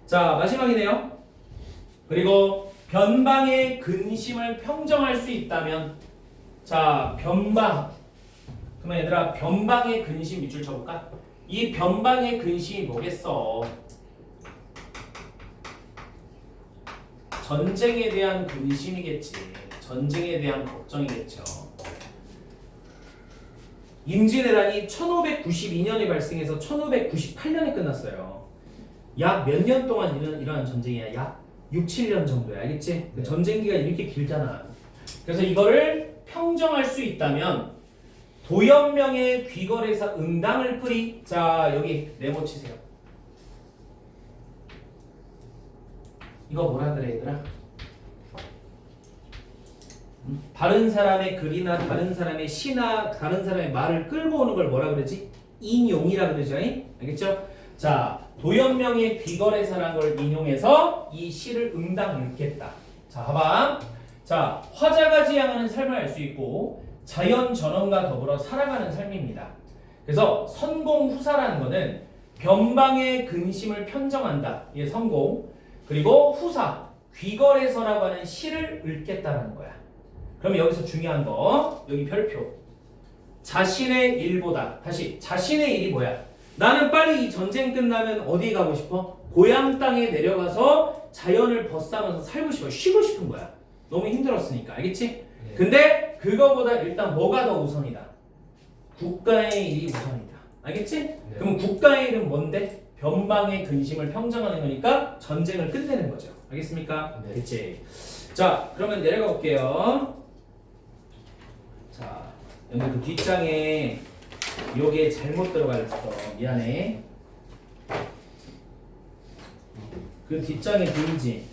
[SPEAKER 1] 자, 마지막이네요. 그리고 변방의 근심을 평정할 수 있다면, 자, 변방. 그러면 얘들아, 변방의 근심 밑줄 쳐볼까? 이 변방의 근심이 뭐겠어? 전쟁에 대한 근심이겠지. 전쟁에 대한 걱정이겠죠. 임진왜란이 1592년에 발생해서 1598년에 끝났어요. 약 몇 년 동안 일어난 전쟁이야? 약 6, 7년 정도야. 알겠지?
[SPEAKER 3] 네.
[SPEAKER 1] 전쟁기가 이렇게 길잖아. 그래서 이거를 평정할 수 있다면 도연명의 귀걸에서 응당을 뿌리. 자, 여기 네모 치세요. 이거 뭐라 그래 얘들아? 다른 사람의 글이나 다른 사람의 시나 다른 사람의 말을 끌고 오는 걸 뭐라 그러지? 인용이라 그러죠. 알겠죠? 자, 도연명의 귀걸에서라는 걸 인용해서 이 시를 응당 읽겠다. 자, 봐봐. 자, 화자가 지향하는 삶을 알 수 있고 자연 전원과 더불어 살아가는 삶입니다. 그래서 선공후사라는 거는 변방의 근심을 편정한다. 이게 선공. 그리고 후사, 귀걸에서라고 하는 시를 읽겠다라는 거야. 그럼 여기서 중요한 거, 여기 별표. 자신의 일보다 다시 자신의 일이 뭐야? 나는 빨리 이 전쟁 끝나면 어디에 가고 싶어? 고향 땅에 내려가서 자연을 벗삼아서 살고 싶어. 쉬고 싶은 거야. 너무 힘들었으니까. 알겠지?
[SPEAKER 2] 네.
[SPEAKER 1] 근데 그거보다 일단 뭐가 더 우선이다? 국가의 일이 우선이다. 알겠지?
[SPEAKER 2] 네.
[SPEAKER 1] 그럼 국가의 일은 뭔데? 변방의 근심을 평정하는 거니까 전쟁을 끝내는 거죠. 알겠습니까?
[SPEAKER 2] 네.
[SPEAKER 1] 그치? 자, 그러면 내려가 볼게요. 자, 여기 그 뒷장에 요게 잘못 들어가 있어. 미안해. 그 뒷장에 보이지?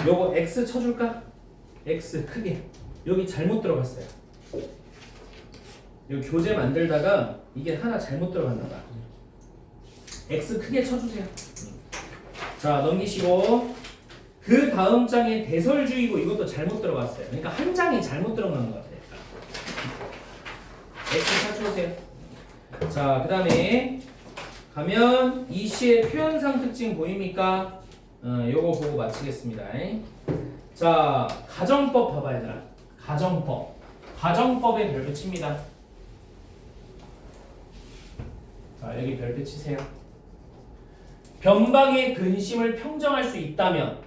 [SPEAKER 1] 요거 X 쳐줄까? X 크게. 여기 잘못 들어갔어요. 요 교재 만들다가 이게 하나 잘못 들어갔나 봐. X 크게 쳐주세요. 자, 넘기시고 그 다음 장에 대설주의고 이것도 잘못 들어갔어요. 그러니까 한 장이 잘못 들어간 것 같아요. X 찾아주세요. 자, 그 다음에 가면 이 시의 표현상 특징 보입니까? 요거 보고 마치겠습니다. 자, 가정법 봐봐 얘들아. 가정법. 가정법에 별표 칩니다. 자, 여기 별표 치세요. 변방의 근심을 평정할 수 있다면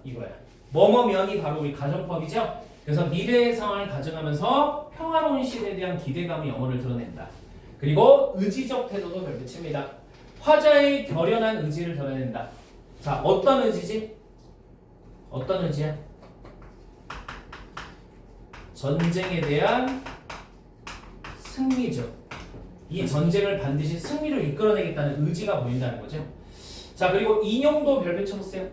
[SPEAKER 1] 이거야. 뭐뭐면이 바로 우리 가정법이죠. 그래서 미래의 상황을 가정하면서 평화로운 시대에 대한 기대감이 영혼을 드러낸다. 그리고 의지적 태도도 별표 칩니다. 화자의 결연한 의지를 드러낸다. 자, 어떤 의지지? 어떤 의지야? 전쟁에 대한 승리죠. 이 전쟁을 반드시 승리로 이끌어내겠다는 의지가 보인다는 거죠. 자, 그리고 인용도 별표 쳐보세요.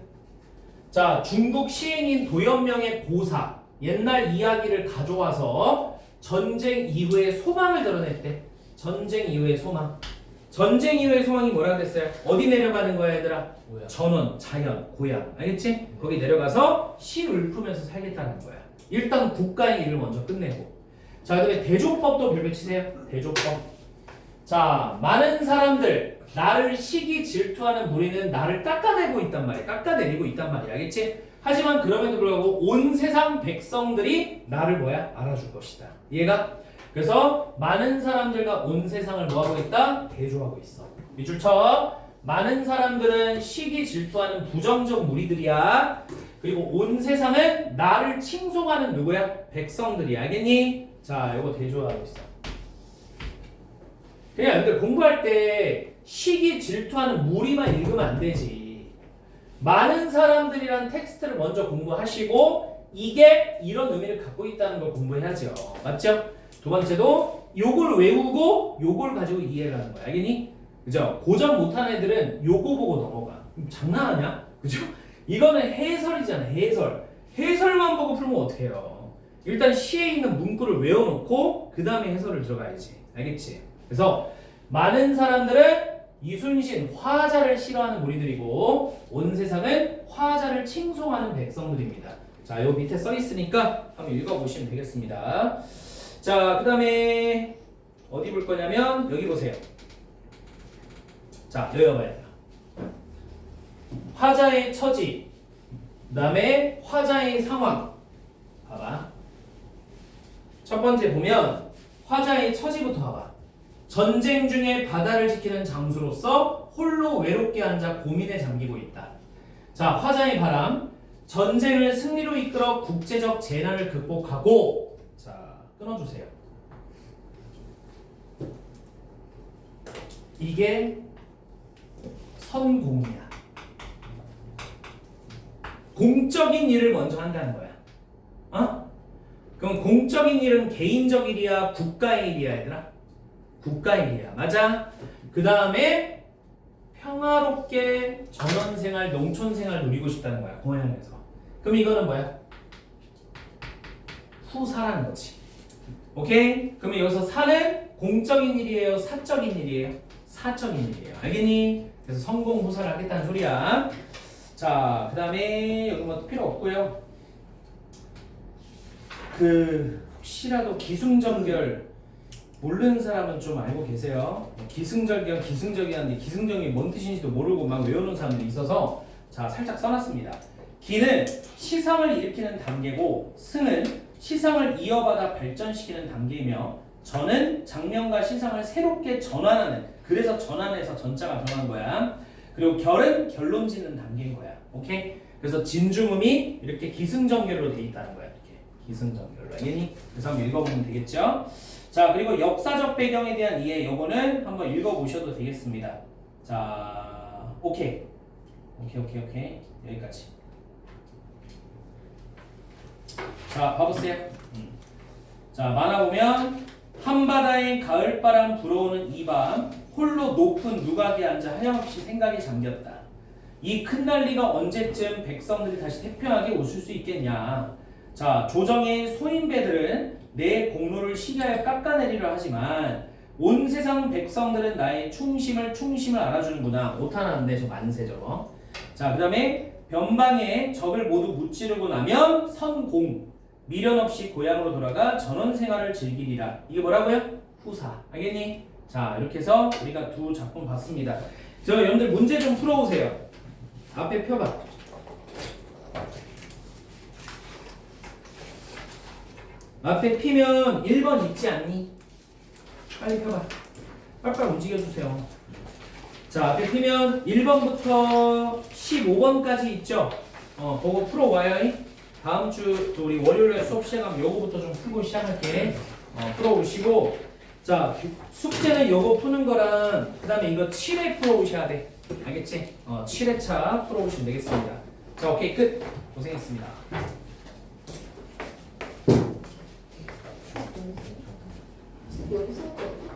[SPEAKER 1] 자, 중국 시인인 도연명의 고사, 옛날 이야기를 가져와서 전쟁 이후의 소망을 드러냈대. 전쟁 이후의 소망. 전쟁 이후의 소망이 뭐라 그랬어요? 어디 내려가는 거야 얘들아?
[SPEAKER 2] 뭐야?
[SPEAKER 1] 전원, 자연, 고향. 알겠지? 거기 내려가서 시 읊으면서 살겠다는 거야. 일단 국가의 일을 먼저 끝내고. 자, 그다음에 대조법도 별표 치세요. 대조법. 자, 많은 사람들 나를 시기 질투하는 무리는 나를 깎아내고 있단 말이야. 깎아내리고 있단 말이야. 알겠지? 하지만 그럼에도 불구하고 온 세상 백성들이 나를 뭐야? 알아줄 것이다. 이해가? 그래서 많은 사람들과 온 세상을 뭐하고 있다? 대조하고 있어. 밑줄 쳐. 많은 사람들은 시기 질투하는 부정적 무리들이야. 그리고 온 세상은 나를 칭송하는 누구야? 백성들이. 알겠니? 자, 요거 대조하고 있어. 그냥 여러분들 공부할 때 시기 질투하는 무리만 읽으면 안 되지. 많은 사람들이란 텍스트를 먼저 공부하시고 이게 이런 의미를 갖고 있다는 걸 공부해야죠. 맞죠? 두 번째도 요걸 외우고 요걸 가지고 이해를 하는 거야. 알겠니? 그죠? 고전 못한 애들은 요거 보고 넘어가. 장난하냐? 그죠? 이거는 해설이잖아. 해설. 해설만 보고 풀면 어떡해요? 일단 시에 있는 문구를 외워놓고 그 다음에 해설을 들어가야지. 알겠지? 그래서 많은 사람들은 이순신 화자를 싫어하는 무리들이고 온 세상은 화자를 칭송하는 백성들입니다. 자, 요 밑에 써 있으니까 한번 읽어보시면 되겠습니다. 자, 그 다음에 어디 볼 거냐면 여기 보세요. 자, 여기 봐봐요. 화자의 처지, 그 다음에 화자의 상황. 봐봐. 첫 번째 보면 화자의 처지부터 봐봐. 전쟁 중에 바다를 지키는 장수로서 홀로 외롭게 앉아 고민에 잠기고 있다. 자, 화자의 바람. 전쟁을 승리로 이끌어 국제적 재난을 극복하고. 자, 끊어주세요. 이게 선공이야. 공적인 일을 먼저 한다는 거야. 어? 그럼 공적인 일은 개인적 일이야, 국가의 일이야, 얘들아? 국가의 일이야. 맞아? 그 다음에 평화롭게 전원생활, 농촌생활 누리고 싶다는 거야. 고향에서. 그럼 이거는 뭐야? 후사라는 거지. 오케이? 그러면 여기서 사는 공적인 일이에요? 사적인 일이에요? 사적인 일이에요. 알겠니? 그래서 성공 후사를 하겠다는 소리야. 자, 그 다음에 여기 뭐 필요 없고요. 혹시라도 기승전결 모르는 사람은 좀 알고 계세요. 기승전결, 기승적이한데 기승전결이 뭔 뜻인지도 모르고 막 외우는 사람들이 있어서 자, 살짝 써놨습니다. 기는 시성을 일으키는 단계고 승은 시상을 이어받아 발전시키는 단계이며 전은 장면과 시상을 새롭게 전환하는, 그래서 전환해서 전자가 들어간 거야. 그리고 결은 결론 짓는 단계인 거야. 오케이? 그래서 진중음이 이렇게 기승전결로 돼 있다는 거야. 이렇게 기승전결로. 알겠니? 그래서 한번 읽어보면 되겠죠? 자, 그리고 역사적 배경에 대한 이해, 요거는 한번 읽어보셔도 되겠습니다. 자, 오케이. 여기까지. 자, 봐보세요. 자, 만화 보면 한바다에 가을바람 불어오는 이 밤 홀로 높은 누각에 앉아 하염없이 생각에 잠겼다. 이 큰 난리가 언제쯤 백성들이 다시 태평하게 웃을 수 있겠냐. 자, 조정의 소인배들은 내 공로를 시기하여 깎아내리려 하지만 온 세상 백성들은 나의 충심을 알아주는구나. 오타나는데 저 만세 저거. 자, 그 다음에 변방에 적을 모두 무찌르고 나면 선공, 미련 없이 고향으로 돌아가 전원 생활을 즐기리라. 이게 뭐라고요? 후사. 알겠니? 자, 이렇게 해서 우리가 두 작품 봤습니다. 저 여러분들 문제 좀 풀어오세요. 앞에 펴봐. 앞에 피면 1번 있지 않니? 빨리 펴봐. 빨빨 움직여주세요. 자, 앞에 피면 1번부터 15번까지 있죠? 그거 풀어와요. 다음 주 우리 월요일에 수업 시작하면 요거부터 좀 풀고 시작할게. 풀어오시고, 자, 숙제는 요거 푸는 거랑 그 다음에 이거 7회 풀어오셔야 돼. 알겠지? 7회차 풀어오시면 되겠습니다. 자, 오케이, 끝. 고생했습니다.